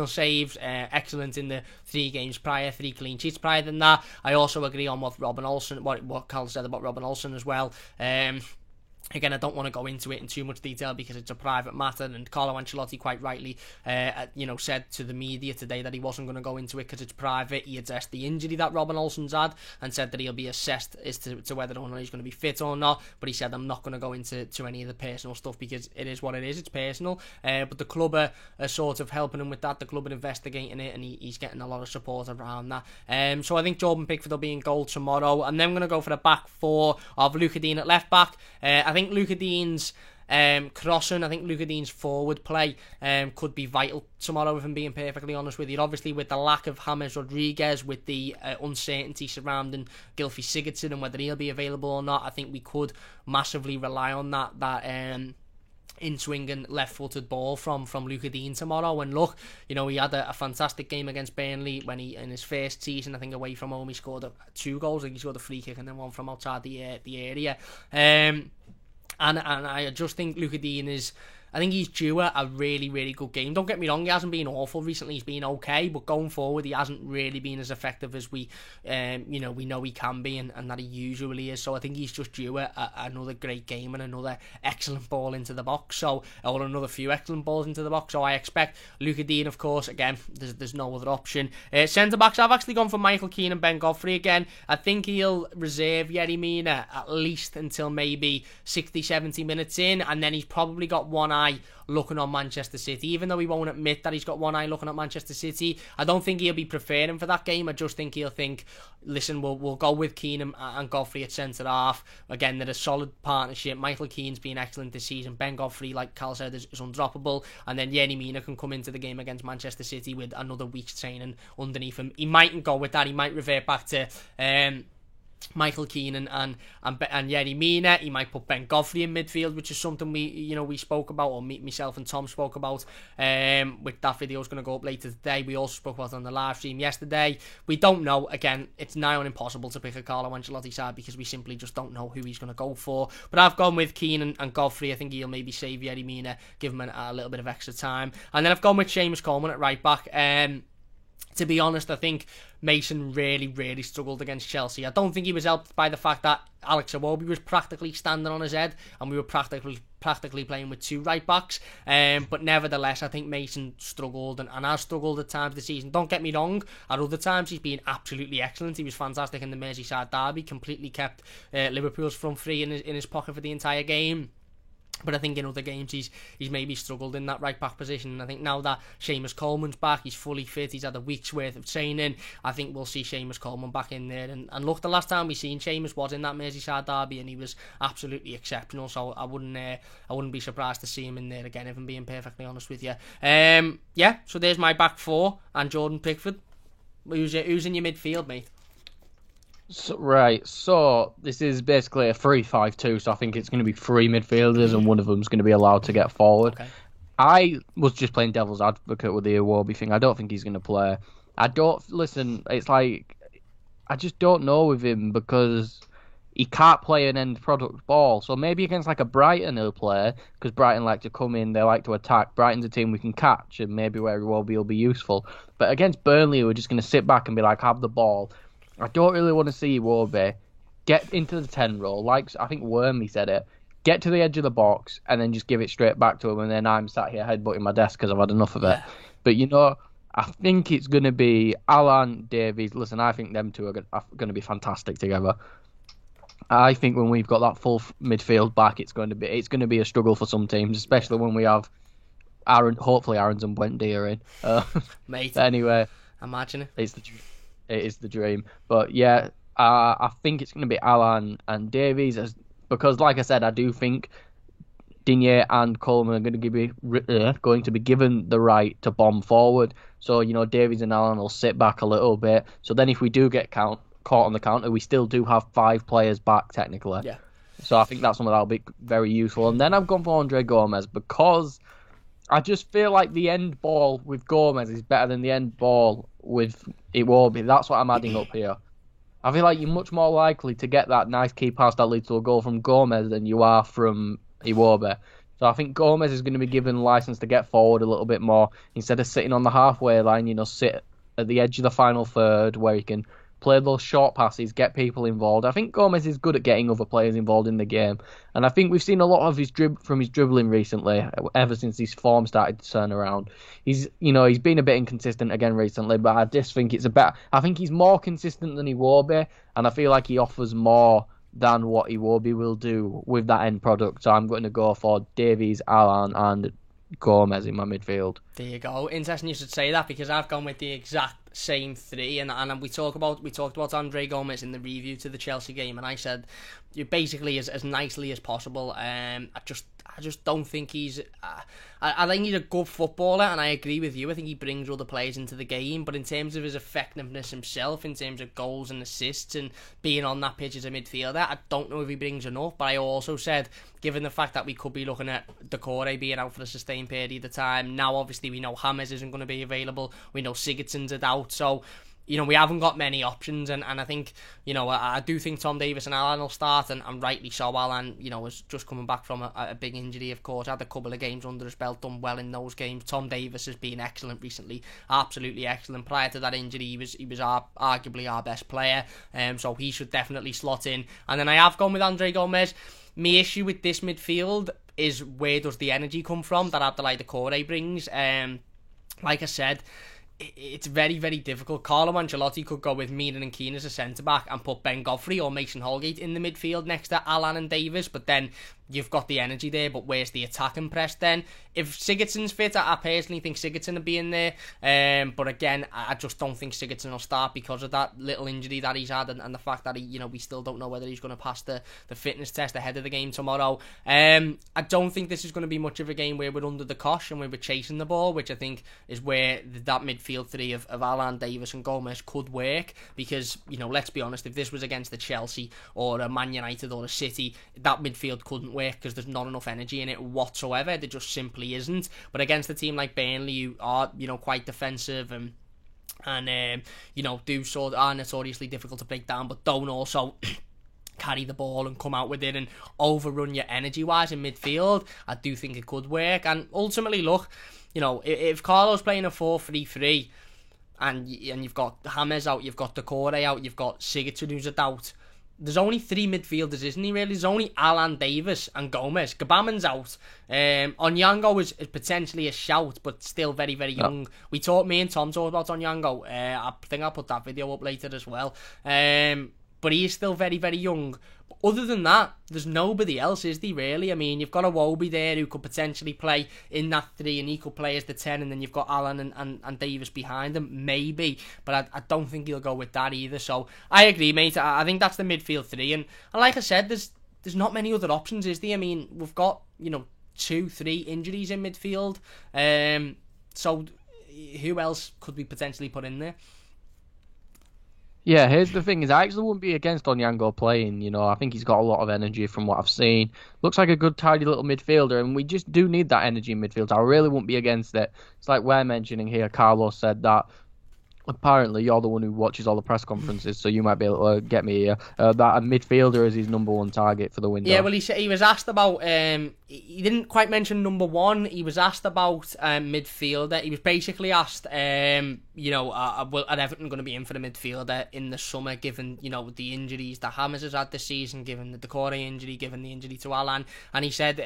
Speaker 2: saves. Excellent in the 3 games prior, 3 clean sheets prior than that. I also agree on what Robin Olsen, what Carl said about Robin Olsen as well. Again, I don't want to go into it in too much detail because it's a private matter, and Carlo Ancelotti quite rightly said to the media today that he wasn't going to go into it because it's private. He addressed the injury that Robin Olsen's had and said that he'll be assessed as to whether or not he's going to be fit or not, but he said, I'm not going to go into any of the personal stuff because it is what it is, it's personal, but the club are sort of helping him with that. The club are investigating it, and he's getting a lot of support around that. So I think Jordan Pickford will be in goal tomorrow, and then I'm going to go for the back 4 of Luca Digne at left back. I think Luca Digne's crossing, I think Luca Digne's forward play could be vital tomorrow, if I'm being perfectly honest with you. Obviously, with the lack of James Rodriguez, with the uncertainty surrounding Gylfi Sigurdsson and whether he'll be available or not, I think we could massively rely on that in-swinging left-footed ball from Luca Digne tomorrow. And look, he had a fantastic game against Burnley when he, in his first season, I think away from home, he scored 2 goals. I think he scored a free kick and then one from outside the area. And I just think Luca Digne is I think he's due a really, really good game. Don't get me wrong, he hasn't been awful recently. He's been okay, but going forward, he hasn't really been as effective as we know he can be, and that he usually is. So I think he's just due another great game and another excellent ball into the box. Or another few excellent balls into the box. So I expect Luca Dean, of course. Again, there's no other option. Centre backs, I've actually gone for Michael Keane and Ben Godfrey again. I think he'll reserve Yerry Mina at least until maybe 60-70 minutes in, and then he's probably got one eye looking on Manchester City. Even though he won't admit that he's got one eye looking at Manchester City, I don't think he'll be preparing for that game. I just think he'll think, listen, we'll go with Keane and Godfrey at centre half. Again, they're a solid partnership. Michael Keane's been excellent this season. Ben Godfrey, like Cal said, is undroppable. And then Yerry Mina can come into the game against Manchester City with another week's training underneath him. He mightn't go with that. He might revert back to Michael Keane and Yerry Mina. He might put Ben Godfrey in midfield, which is something we spoke about, or myself and Tom spoke about. With that video's going to go up later today. We also spoke about it on the live stream yesterday. We don't know. Again, it's nigh on impossible to pick a Carlo Ancelotti side because we simply just don't know who he's going to go for. But I've gone with Keane and Godfrey. I think he'll maybe save Yerry Mina, give him a little bit of extra time. And then I've gone with Seamus Coleman at right back. To be honest, I think Mason really, really struggled against Chelsea. I don't think he was helped by the fact that Alex Iwobi was practically standing on his head and we were practically playing with two right backs. But nevertheless, I think Mason struggled and has struggled at times this season. Don't get me wrong, at other times he's been absolutely excellent. He was fantastic in the Merseyside derby, completely kept Liverpool's front three in his pocket for the entire game. But I think in other games he's maybe struggled in that right back position. And I think now that Seamus Coleman's back, he's fully fit, he's had a week's worth of training, I think we'll see Seamus Coleman back in there. And look, the last time we seen Seamus was in that Merseyside derby and he was absolutely exceptional. So I wouldn't be surprised to see him in there again, if I'm being perfectly honest with you. So there's my back four and Jordan Pickford. Who's in your midfield, mate?
Speaker 1: So this is basically a 3-5-2, so I think it's going to be three midfielders and one of them's going to be allowed to get forward.
Speaker 2: Okay.
Speaker 1: I was just playing devil's advocate with the Iwobi thing. I don't think he's going to play. It's like, I just don't know with him because he can't play an end product ball. So maybe against like a Brighton he'll play, because Brighton like to come in, they like to attack. Brighton's a team we can catch, and maybe where Iwobi will be useful. But against Burnley, we're just going to sit back and be like, have the ball. I don't really want to see Iwobi get into the 10 role, like I think Wormy said it, get to the edge of the box and then just give it straight back to him, and then I'm sat here headbutting my desk because I've had enough of it. But I think it's going to be Alan, Davies. Listen, I think them two are going to be fantastic together. I think when we've got that full midfield back, it's going to be a struggle for some teams, especially when we have Aaron. Hopefully, Aaron's and Wendy are in.
Speaker 2: Mate,
Speaker 1: anyway,
Speaker 2: imagine it.
Speaker 1: It is the dream. But yeah, I think it's going to be Alan and Davies, because, like I said, I do think Digne and Coleman are going to be given the right to bomb forward. So, Davies and Alan will sit back a little bit. So then if we do get caught on the counter, we still do have 5 players back, technically.
Speaker 2: Yeah.
Speaker 1: So I think that's something that'll be very useful. And then I've gone for Andre Gomez because I just feel like the end ball with Gomez is better than the end ball with Iwobi. That's what I'm adding up here. I feel like you're much more likely to get that nice key pass that leads to a goal from Gomez than you are from Iwobi. So I think Gomez is going to be given license to get forward a little bit more instead of sitting on the halfway line, sit at the edge of the final third where he can play those short passes, get people involved. I think Gomez is good at getting other players involved in the game, and I think we've seen a lot of his dribbling recently, ever since his form started to turn around. He's been a bit inconsistent again recently, but I just think I think he's more consistent than Iwobi, and I feel like he offers more than what Iwobi will do with that end product. So I'm going to go for Davies, Alan, and Gomez in my midfield.
Speaker 2: There you go. Interesting you should say that, because I've gone with the exact same 3, and we talked about Andre Gomez in the review to the Chelsea game, and I said basically as nicely as possible. I just don't think he's. I think he's a good footballer, and I agree with you. I think he brings other players into the game, but in terms of his effectiveness himself, in terms of goals and assists and being on that pitch as a midfielder, I don't know if he brings enough. But I also said, given the fact that we could be looking at Decore being out for a sustained period of time, now obviously we know James isn't going to be available. We know Sigurdsson's a doubt, so we haven't got many options, and I think, I do think Tom Davies and Alan will start, and rightly so. Alan, was just coming back from a big injury, of course, had a couple of games under his belt, done well in those games. Tom Davies has been excellent recently, absolutely excellent. Prior to that injury, he was arguably our best player, so he should definitely slot in. And then I have gone with Andre Gomez. My issue with this midfield is, where does the energy come from that Abdoulaye Doucouré brings? Like I said, it's very, very difficult. Carlo Ancelotti could go with Meenan and Keane as a centre-back and put Ben Godfrey or Mason Holgate in the midfield next to Alan and Davies, but then you've got the energy there, but where's the attacking press then? If Sigurdsson's fit, I personally think Sigurdsson will be in there, but again, I just don't think Sigurdsson will start because of that little injury that he's had, and the fact that we still don't know whether he's going to pass the fitness test ahead of the game tomorrow. I don't think this is going to be much of a game where we're under the cosh and we're chasing the ball, which I think is where that midfield three of Alan, Davies and Gomez could work, because, let's be honest, if this was against the Chelsea or a Man United or a City, that midfield couldn't work because there's not enough energy in it whatsoever. There just simply isn't. But against a team like Burnley, who are quite defensive and do sort of are notoriously difficult to break down, but don't also carry the ball and come out with it and overrun you energy wise in midfield, I do think it could work. And ultimately, look, if Carlo's playing a 4-3-3 and you've got James out, you've got Doucouré out, you've got Sigurdsson who's a doubt, there's only three midfielders, isn't he, really? There's only Alan, Davies and Gomez. Gbamin's out. Onyango is potentially a shout, but still very, very young. Me and Tom talked about Onyango. I think I'll put that video up later as well. But he is still very, very young. But other than that, there's nobody else, is there, really? I mean, you've got Iwobi there who could potentially play in that 3 and he could play as the 10, and then you've got Alan and Davies behind him, maybe. But I don't think he'll go with that either. So I agree, mate. I think that's the midfield 3. And like I said, there's not many other options, is there? I mean, we've got, 2-3 injuries in midfield. So who else could we potentially put in there?
Speaker 1: Yeah, here's the thing, is I actually wouldn't be against Onyango playing, I think he's got a lot of energy from what I've seen. Looks like a good, tidy little midfielder, and we just do need that energy in midfield. I really wouldn't be against it. It's like we're mentioning here, Carlos said that apparently you're the one who watches all the press conferences, so you might be able to get me here, that a midfielder is his number one target for the window.
Speaker 2: Yeah, well, he was asked about, he didn't quite mention number one, he was asked about midfielder. He was basically asked, are Everton going to be in for the midfielder in the summer, given, the injuries that James has had this season, given the Doucouré injury, given the injury to Alan, and he said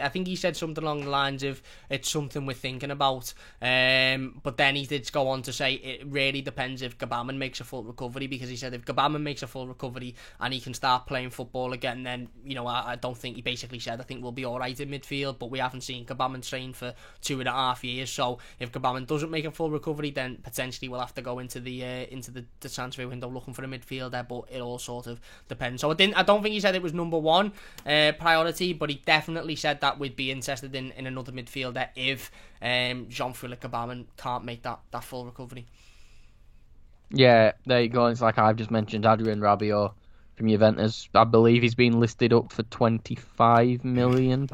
Speaker 2: something along the lines of, it's something we're thinking about, but then he did go on to say, it really depends if Gbamin makes a full recovery, because he said if Gbamin makes a full recovery and he can start playing football again, then I don't think, he basically said, I think we'll be alright in midfield, but we haven't seen Gbamin train for 2.5 years, so if Gbamin doesn't make a full recovery, then potentially we'll have to go into the transfer window looking for a midfielder, but it all sort of depends. So I don't think he said it was number one priority, but he definitely said that we'd be interested in another midfielder if Jean-Philippe Gbamin can't make that full recovery.
Speaker 1: Yeah, there you go. It's like I've just mentioned, Adrien Rabiot from Juventus. I believe he's been listed up for £25 million,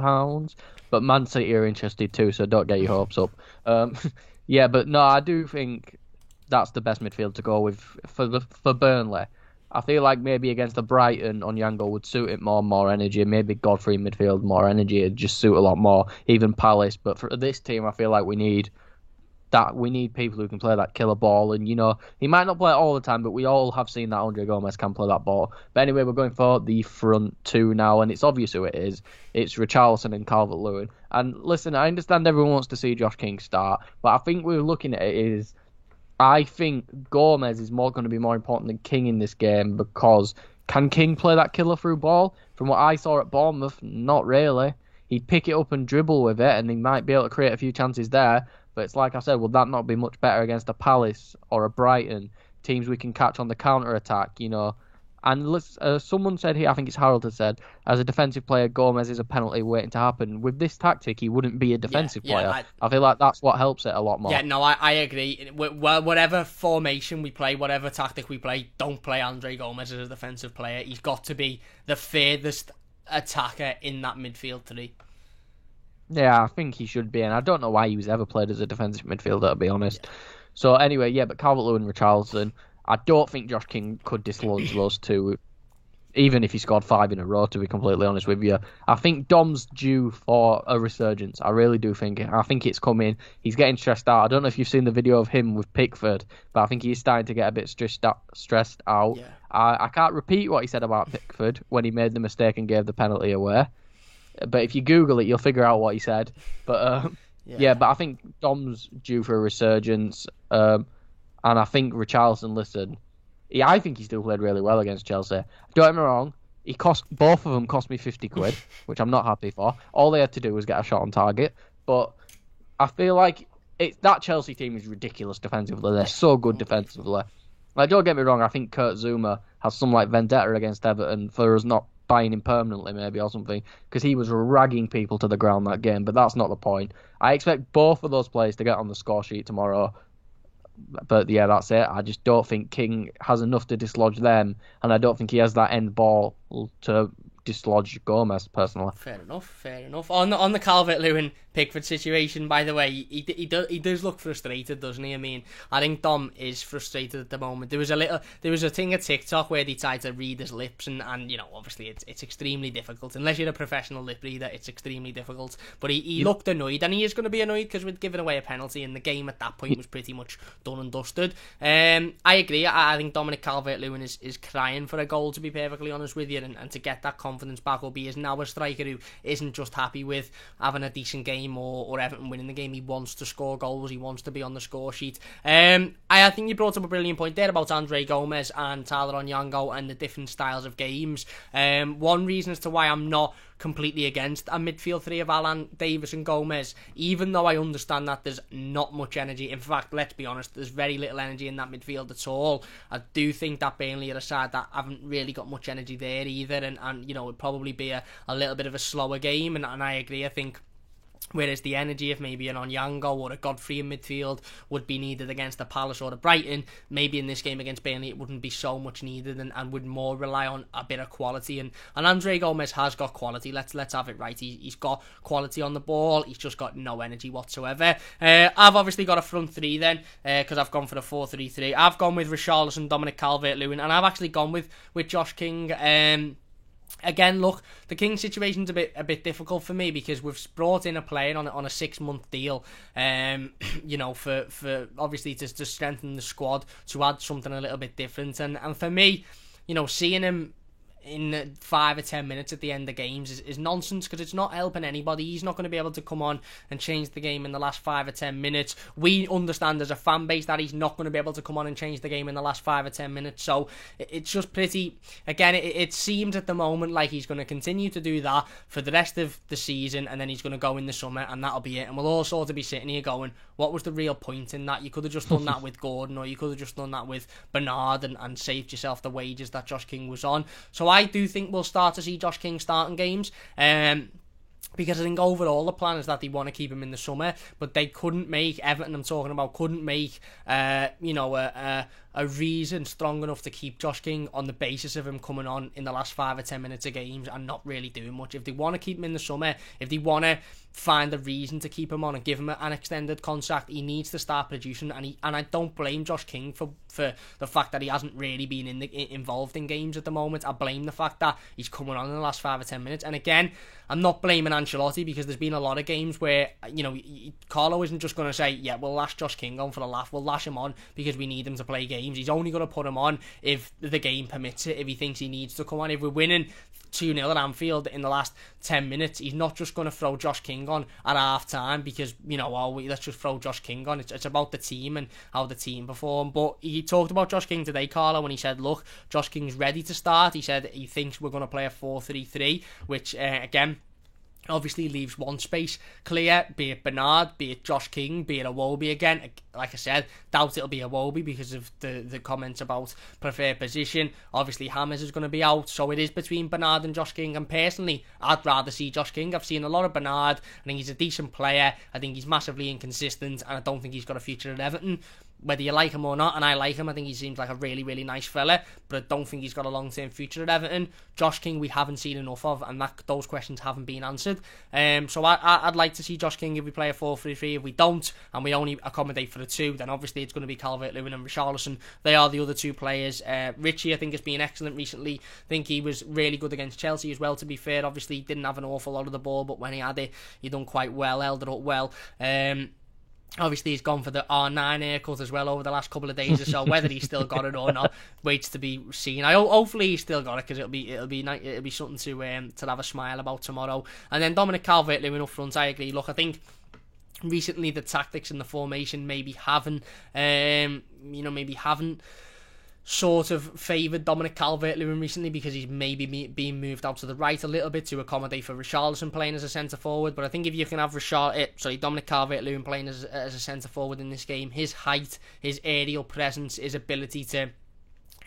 Speaker 1: but Man City are interested too, so don't get your hopes up. Yeah, but no, I do think that's the best midfield to go with for Burnley. I feel like maybe against the Brighton, Onyango would suit it more energy. Maybe Godfrey in midfield, more energy, it'd just suit a lot more. Even Palace, but for this team, I feel like we need people who can play that killer ball, and he might not play it all the time, but we all have seen that Andre Gomez can play that ball. But anyway, we're going for the front two now, and it's obvious who it is. It's Richarlison and Calvert-Lewin. And listen, I understand everyone wants to see Josh King start, but I think we're looking at it is, I think Gomez is going to be more important than King in this game, because can King play that killer through ball? From what I saw at Bournemouth, not really. He'd pick it up and dribble with it, and he might be able to create a few chances there. But it's like I said, will that not be much better against a Palace or a Brighton, teams we can catch on the counter-attack, And someone said here, I think it's Harold had said, as a defensive player, Gomez is a penalty waiting to happen. With this tactic, he wouldn't be a defensive player. I feel like that's what helps it a lot more.
Speaker 2: Yeah, no, I agree. Whatever formation we play, whatever tactic we play, don't play Andre Gomez as a defensive player. He's got to be the furthest attacker in that midfield three.
Speaker 1: Yeah, I think he should be, and I don't know why he was ever played as a defensive midfielder, to be honest. Yeah. So anyway, yeah, but Calvert-Lewin and Richarlison, I don't think Josh King could dislodge those two, even if he scored 5 in a row, to be completely honest with you. I think Dom's due for a resurgence. I really do think it. I think it's coming. He's getting stressed out. I don't know if you've seen the video of him with Pickford, but I think he's starting to get a bit stressed out.
Speaker 2: Yeah.
Speaker 1: I can't repeat what he said about Pickford when he made the mistake and gave the penalty away. But if you Google it, you'll figure out what he said. But but I think Dom's due for a resurgence. And I think Richarlison, listen, I think he still played really well against Chelsea. Don't get me wrong, both of them cost me 50 quid, which I'm not happy for. All they had to do was get a shot on target. But I feel like that Chelsea team is ridiculous defensively. They're so good defensively. Like, don't get me wrong, I think Kurt Zouma has some like vendetta against Everton for us not buying him permanently, maybe, or something, because he was ragging people to the ground that game. But that's not the point. I expect both of those players to get on the score sheet tomorrow. But yeah, that's it. I just don't think King has enough to dislodge them, and I don't think he has that end ball to dislodge Gomez, personally.
Speaker 2: Fair enough. On the Calvert-Lewin Pickford situation, by the way, he does look frustrated, doesn't he? I mean, I think Dom is frustrated at the moment. There was a thing at TikTok where they tried to read his lips, and you know, obviously it's extremely difficult. Unless you're a professional lip reader, it's extremely difficult. But he looked annoyed, and he is going to be annoyed because we'd given away a penalty, and the game at that point was pretty much done and dusted. I agree. I think Dominic Calvert-Lewin is crying for a goal, to be perfectly honest with you, and to get that confidence back up. He is now a striker who isn't just happy with having a decent game or Everton winning the game. He wants to score goals. He wants to be on the score sheet. I think you brought up a brilliant point there about Andre Gomez and Tyler Onyango and the different styles of games. One reason as to why I'm not completely against a midfield three of Alan, Davis and Gomez, even though I understand that there's not much energy. In fact, let's be honest, there's very little energy in that midfield at all. I do think that Burnley are a side that haven't really got much energy there either, and you know, it'd probably be a little bit of a slower game, and I agree. I think whereas the energy of maybe an Onyango or a Godfrey in midfield would be needed against the Palace or the Brighton, maybe in this game against Burnley it wouldn't be so much needed, and would more rely on a bit of quality. And Andre Gomez has got quality. Let's have it right. He's got quality on the ball. He's just got no energy whatsoever. I've obviously got a front three then, because I've gone for the 4-3-3. I've gone with Richarlison, Dominic Calvert-Lewin, and I've actually gone with Josh King. Again, look, the King situation's a bit difficult for me because we've brought in a player on a 6-month deal, you know, for obviously to strengthen the squad, to add something a little bit different, and for me, you know, seeing him in 5 or 10 minutes at the end of games is nonsense, because it's not helping anybody. He's not going to be able to come on and change the game in the last 5 or 10 minutes. We understand as a fan base that he's not going to be able to come on and change the game in the last 5 or 10 minutes. So it's just pretty, again, it seems at the moment like he's going to continue to do that for the rest of the season, and then he's going to go in the summer and that'll be it. And we'll all sort of be sitting here going, what was the real point in that? You could have just done that with Gordon, or you could have just done that with Bernard and saved yourself the wages that Josh King was on. So I do think we'll start to see Josh King starting games, because I think overall the plan is that they want to keep him in the summer, but they couldn't make, Everton I'm talking about, couldn't make you know, a reason strong enough to keep Josh King on the basis of him coming on in the last 5 or 10 minutes of games and not really doing much. If they want to keep him in the summer, if they want to find a reason to keep him on and give him an extended contract, he needs to start producing, and I don't blame Josh King for the fact that he hasn't really been involved in games at the moment. I blame the fact that he's coming on in the last 5 or 10 minutes. And again, I'm not blaming Ancelotti, because there's been a lot of games where, you know, Carlo isn't just going to say, yeah, we'll lash Josh King on for the laugh, we'll lash him on because we need him to play games. He's only going to put him on if the game permits it, if he thinks he needs to come on. If we're winning 2-0 at Anfield in the last 10 minutes, he's not just going to throw Josh King on at half time because, you know, let's just throw Josh King on. It's about the team and how the team perform. But he talked about Josh King today, Carlo, when he said, look, Josh King's ready to start. He said he thinks we're going to play a 4-3-3, which again obviously leaves one space clear, be it Bernard, be it Josh King, be it Iwobi again. Like I said, doubt it'll be Iwobi because of the comments about preferred position. Obviously Hammers is going to be out, so it is between Bernard and Josh King, and personally I'd rather see Josh King. I've seen a lot of Bernard. I think he's a decent player. I think he's massively inconsistent, and I don't think he's got a future at Everton. whether you like him or not, and I like him. I think he seems like a really, really nice fella, but I don't think he's got a long-term future at Everton. Josh King, we haven't seen enough of, and those questions haven't been answered. So I'd like to see Josh King if we play a 4-3-3. If we don't, and we only accommodate for a 2, then obviously it's going to be Calvert-Lewin and Richarlison. They are the other 2 players. Richie, I think, has been excellent recently. I think he was really good against Chelsea as well, to be fair. Obviously, he didn't have an awful lot of the ball, but when he had it, he done quite well, held it up well. Obviously, he's gone for the R9 haircut as well over the last couple of days or so. Whether he's still got it or not waits to be seen. Hopefully he's still got it, because it'll be something to have a smile about tomorrow. And then Dominic Calvert-Lewin up front, I agree. Look, I think recently the tactics and the formation maybe haven't sort of favoured Dominic Calvert-Lewin recently, because he's maybe being moved out to the right a little bit to accommodate for Richarlison playing as a centre-forward. But I think if you can have Dominic Calvert-Lewin playing as a centre-forward in this game, his height, his aerial presence, his ability to,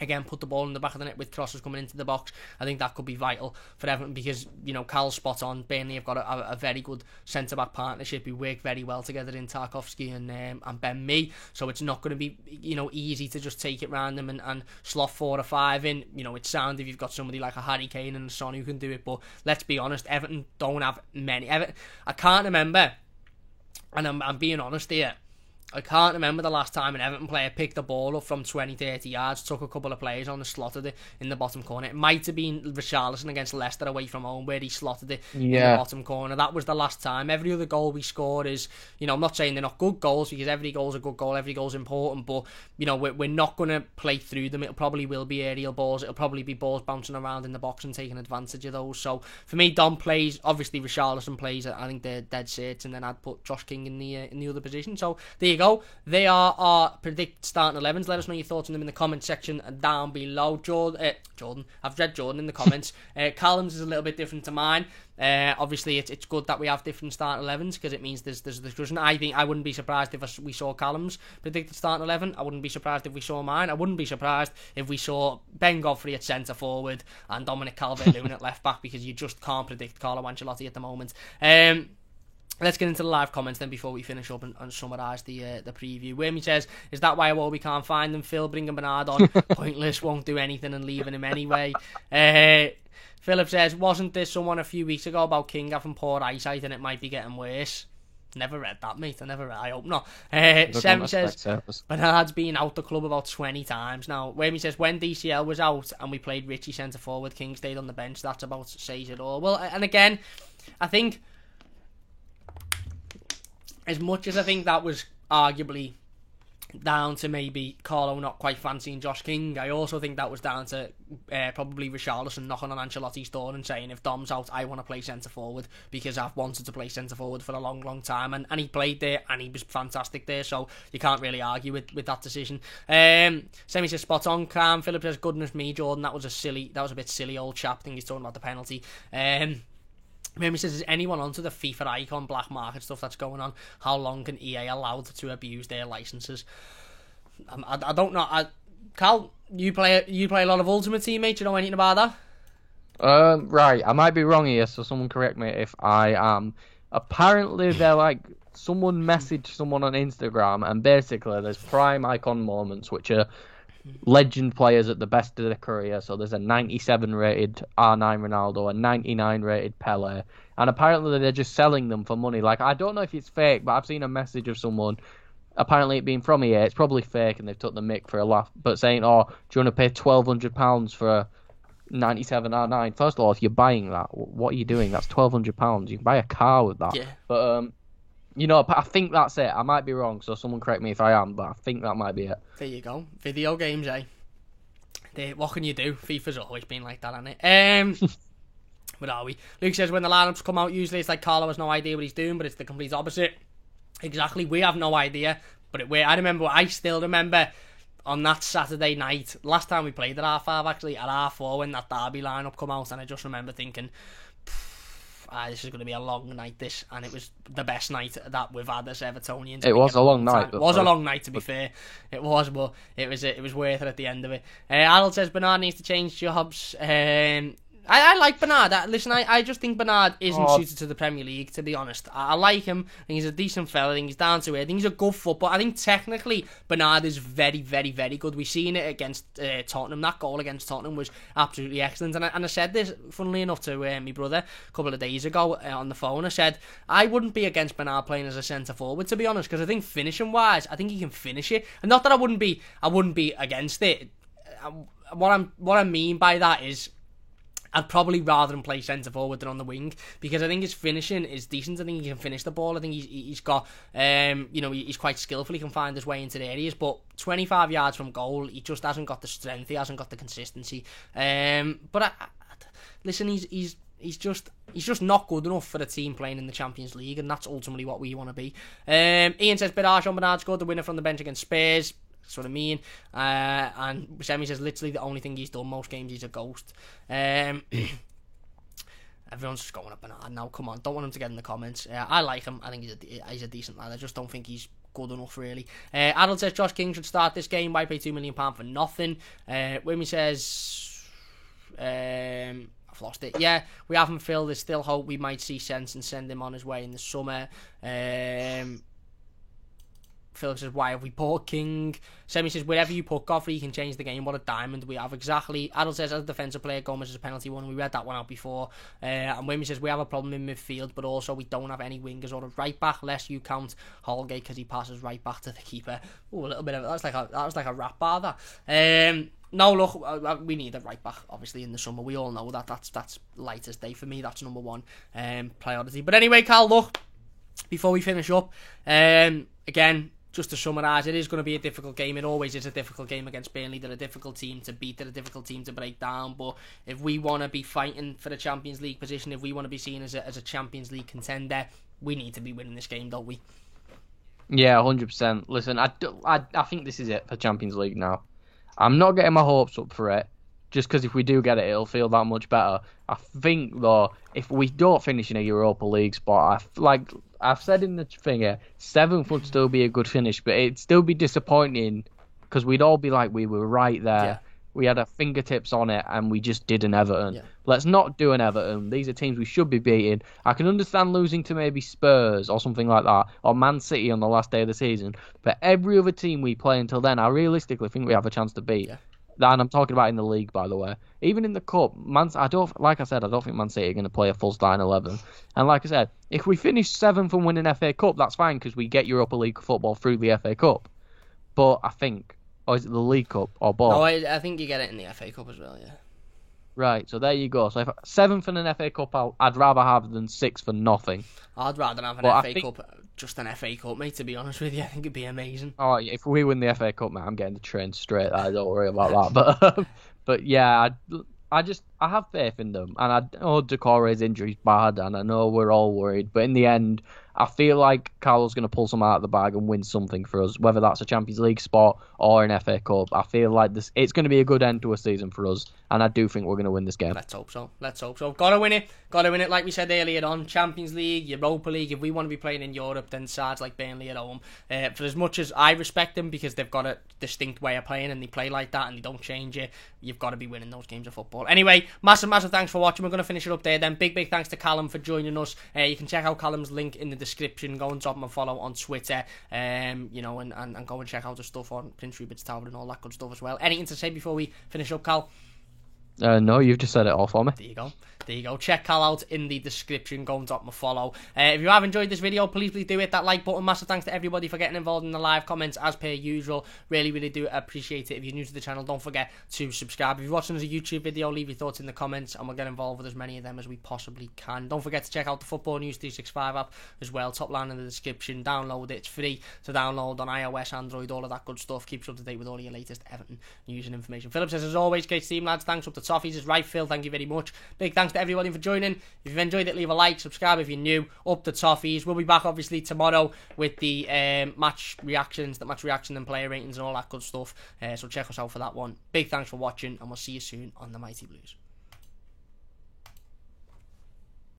Speaker 2: again, put the ball in the back of the net with crosses coming into the box, I think that could be vital for Everton, because, Cal's spot on. Burnley have got a very good centre-back partnership. We work very well together in Tarkowski and Ben Mee, so it's not going to be, easy to just take it round them and slot 4 or 5 in. It's sound if you've got somebody like a Harry Kane and a Son who can do it, but let's be honest, Everton don't have many. I can't remember, and I'm being honest here, I can't remember the last time an Everton player picked the ball up from 20-30 yards, took a couple of players on and slotted it in the bottom corner. It might have been Richarlison against Leicester away from home, where he slotted it in the bottom corner. That was the last time. Every other goal we score is, I'm not saying they're not good goals, because every goal's a good goal, every goal's important, but, we're not going to play through them. It probably will be aerial balls. It'll probably be balls bouncing around in the box and taking advantage of those. So, for me, Dom plays, obviously Richarlison plays, I think they're dead set, and then I'd put Josh King in the other position. So, there you go. They are our predict starting 11s. Let us know your thoughts on them in the comment section down below. Jordan, I've read Jordan in the comments. Callum's is a little bit different to mine. Obviously, it's good that we have different starting 11s, because it means there's a discussion. I wouldn't be surprised if we saw Callum's predicted starting 11. I wouldn't be surprised if we saw mine. I wouldn't be surprised if we saw Ben Godfrey at centre forward and Dominic Calvert-Lewin at left back, because you just can't predict Carlo Ancelotti at the moment. Let's get into the live comments then before we finish up and summarise the preview. Wormy says, is that why we can't find them? Phil, bringing Bernard on. Pointless, won't do anything and leaving him anyway. Philip says, wasn't there someone a few weeks ago about King having poor eyesight and it might be getting worse? Never read that, mate. I hope not. Sam says, Bernard's been out the club about 20 times now. Wormy says, when DCL was out and we played Richie centre-forward, King stayed on the bench. That's about says it all. Well, and again, I think, as much as I think that was arguably down to maybe Carlo not quite fancying Josh King, I also think that was down to probably Richarlison knocking on Ancelotti's door and saying, if Dom's out, I want to play centre-forward, because I've wanted to play centre-forward for a long, long time, and he played there, and he was fantastic there, so you can't really argue with that decision. Semi says, spot on, Cam. Philip says, goodness me, Jordan, that was a bit silly, old chap. I think he's talking about the penalty. Maybe says, is anyone onto the FIFA icon black market stuff that's going on? How long can EA allow to abuse their licenses? I don't know. Cal, you play a lot of Ultimate Team, mate. Do you know anything about that?
Speaker 1: Right, I might be wrong here, so someone correct me if I am. Apparently, they're like, someone messaged someone on Instagram, and basically there's prime icon moments, which are legend players at the best of their career. So there's a 97 rated R9 Ronaldo, a 99 rated Pele, and apparently they're just selling them for money. Like, I don't know if it's fake, but I've seen a message of someone, apparently it being from EA, it's probably fake and they've took the mick for a laugh, but saying, oh, do you want to pay £1,200 for a 97 R9? First of all, if you're buying that, what are you doing? That's £1,200. You can buy a car with that.
Speaker 2: Yeah.
Speaker 1: But I think that's it. I might be wrong, so someone correct me if I am, but I think that might be it.
Speaker 2: There you go. Video games, eh? What can you do? FIFA's always been like that, hasn't it? Where are we? Luke says, when the lineups come out, usually it's like Carlo has no idea what he's doing, but it's the complete opposite. Exactly. We have no idea, but I still remember on that Saturday night, last time we played at R5, actually, at R4, when that Derby lineup come out, and I just remember thinking, this is going to be a long night, this, and it was the best night that we've had as Evertonians.
Speaker 1: It was a long night.
Speaker 2: It was a long night, to be fair. It was, but it was worth it at the end of it. Harold says Bernard needs to change jobs. I like Bernard. Listen, I just think Bernard isn't suited to the Premier League, to be honest. I like him. I think he's a decent fella. I think he's down to it. I think he's a good footballer. I think technically Bernard is very, very, very good. We've seen it against Tottenham. That goal against Tottenham was absolutely excellent. And I said this, funnily enough, to my brother a couple of days ago on the phone. I said, I wouldn't be against Bernard playing as a centre-forward, to be honest, because I think finishing-wise, I think he can finish it. And not that I wouldn't be against it. What I mean by that is, I'd probably rather him play centre forward than on the wing, because I think his finishing is decent. I think he can finish the ball. I think he's got, he's quite skillful. He can find his way into the areas, but 25 yards from goal, he just hasn't got the strength. He hasn't got the consistency. But listen, he's just not good enough for a team playing in the Champions League, and that's ultimately what we want to be. Ian says, bit harsh on Bernard, scored the winner from the bench against Spurs. That's what I mean. And Semi says, literally the only thing he's done most games, he's a ghost. Everyone's just going up Bernard now. Come on, don't want him to get in the comments. I like him. I think he's a decent lad. I just don't think he's good enough, really. Adult says Josh King should start this game. Why pay £2 million for nothing? Wimmy says, I've lost it. Yeah, we haven't filled. There's still hope we might see sense and send him on his way in the summer. Philip says, why have we bought King? Semi says, wherever you put Godfrey, you can change the game. What a diamond we have. Exactly. Adult says, as a defensive player, Gomez is a penalty one. We read that one out before. And Wimmy says, we have a problem in midfield, but also we don't have any wingers or a right back, less you count Holgate because he passes right back to the keeper. Oh, a little bit of that was like a rap bar, that. No, look, we need a right back, obviously, in the summer. We all know that. That's light as day for me. That's number one priority. But anyway, Carl, look, before we finish up, again, just to summarise, it is going to be a difficult game. It always is a difficult game against Burnley. They're a difficult team to beat. They're a difficult team to break down. But if we want to be fighting for the Champions League position, if we want to be seen as a Champions League contender, we need to be winning this game, don't we?
Speaker 1: Yeah, 100%. Listen, I think this is it for Champions League now. I'm not getting my hopes up for it, just because if we do get it, it'll feel that much better. I think, though, if we don't finish in a Europa League spot, I've said in the thing here, 7th would still be a good finish, but it'd still be disappointing because we'd all be like, we were right there. Yeah. We had our fingertips on it and we just did an Everton. Yeah. Let's not do an Everton. These are teams we should be beating. I can understand losing to maybe Spurs or something like that, or Man City on the last day of the season, but every other team we play until then, I realistically think we have a chance to beat. Yeah. And I'm talking about in the league, by the way. Even in the cup, I don't think Man City are going to play a full starting 11. And like I said, if we finish 7th and win an FA Cup, that's fine because we get Europa League football through the FA Cup. But I think, or is it the League Cup or both?
Speaker 2: No, I think you get it in the FA Cup as well, yeah.
Speaker 1: Right, so there you go. So if 7th and an FA Cup, I'd rather have than 6th for nothing.
Speaker 2: I'd rather have an FA Cup, just an FA Cup, mate, to be honest with you. I think it'd be amazing.
Speaker 1: Oh, if we win the FA Cup, mate, I'm getting the train straight. I don't worry about that. But yeah, I have faith in them. And I know Decore's injury's bad, and I know we're all worried. But in the end, I feel like Carlo's going to pull some out of the bag and win something for us, whether that's a Champions League spot or an FA Cup. I feel like it's going to be a good end to a season for us, and I do think we're going to win this game.
Speaker 2: Let's hope so. Got to win it. Like we said earlier on, Champions League, Europa League. If we want to be playing in Europe, then sides like Burnley at home. For as much as I respect them because they've got a distinct way of playing and they play like that and they don't change it, you've got to be winning those games of football. Anyway, massive thanks for watching. We're going to finish it up there then. Big thanks to Callum for joining us. You can check out Callum's link in the description. Go and drop him a follow on Twitter, and go and check out the stuff on Prince Rupert's Tower and all that good stuff as well. Anything to say before we finish up, Cal?
Speaker 1: No, you've just said it all for me.
Speaker 2: There you go. Check Cal out in the description. Go and drop him a follow. If you have enjoyed this video, please do hit that like button. Massive thanks to everybody for getting involved in the live comments as per usual. Really do appreciate it. If you're new to the channel, don't forget to subscribe. If you're watching as a YouTube video, leave your thoughts in the comments and we'll get involved with as many of them as we possibly can. Don't forget to check out the Football News 365 app as well. Top line in the description. Download it. It's free to download on iOS, Android, all of that good stuff. Keeps you up to date with all your latest Everton news and information. Philip says, as always, great team, lads. Thanks up to Toffees. Is right, Phil. Thank you very much. Big thanks to everybody for joining. If you've enjoyed it, leave a like, subscribe if you're new. Up the Toffees. We'll be back obviously tomorrow with the match reaction and player ratings and all that good stuff. So check us out for that one. Big thanks for watching, and we'll see you soon on the Mighty Blues.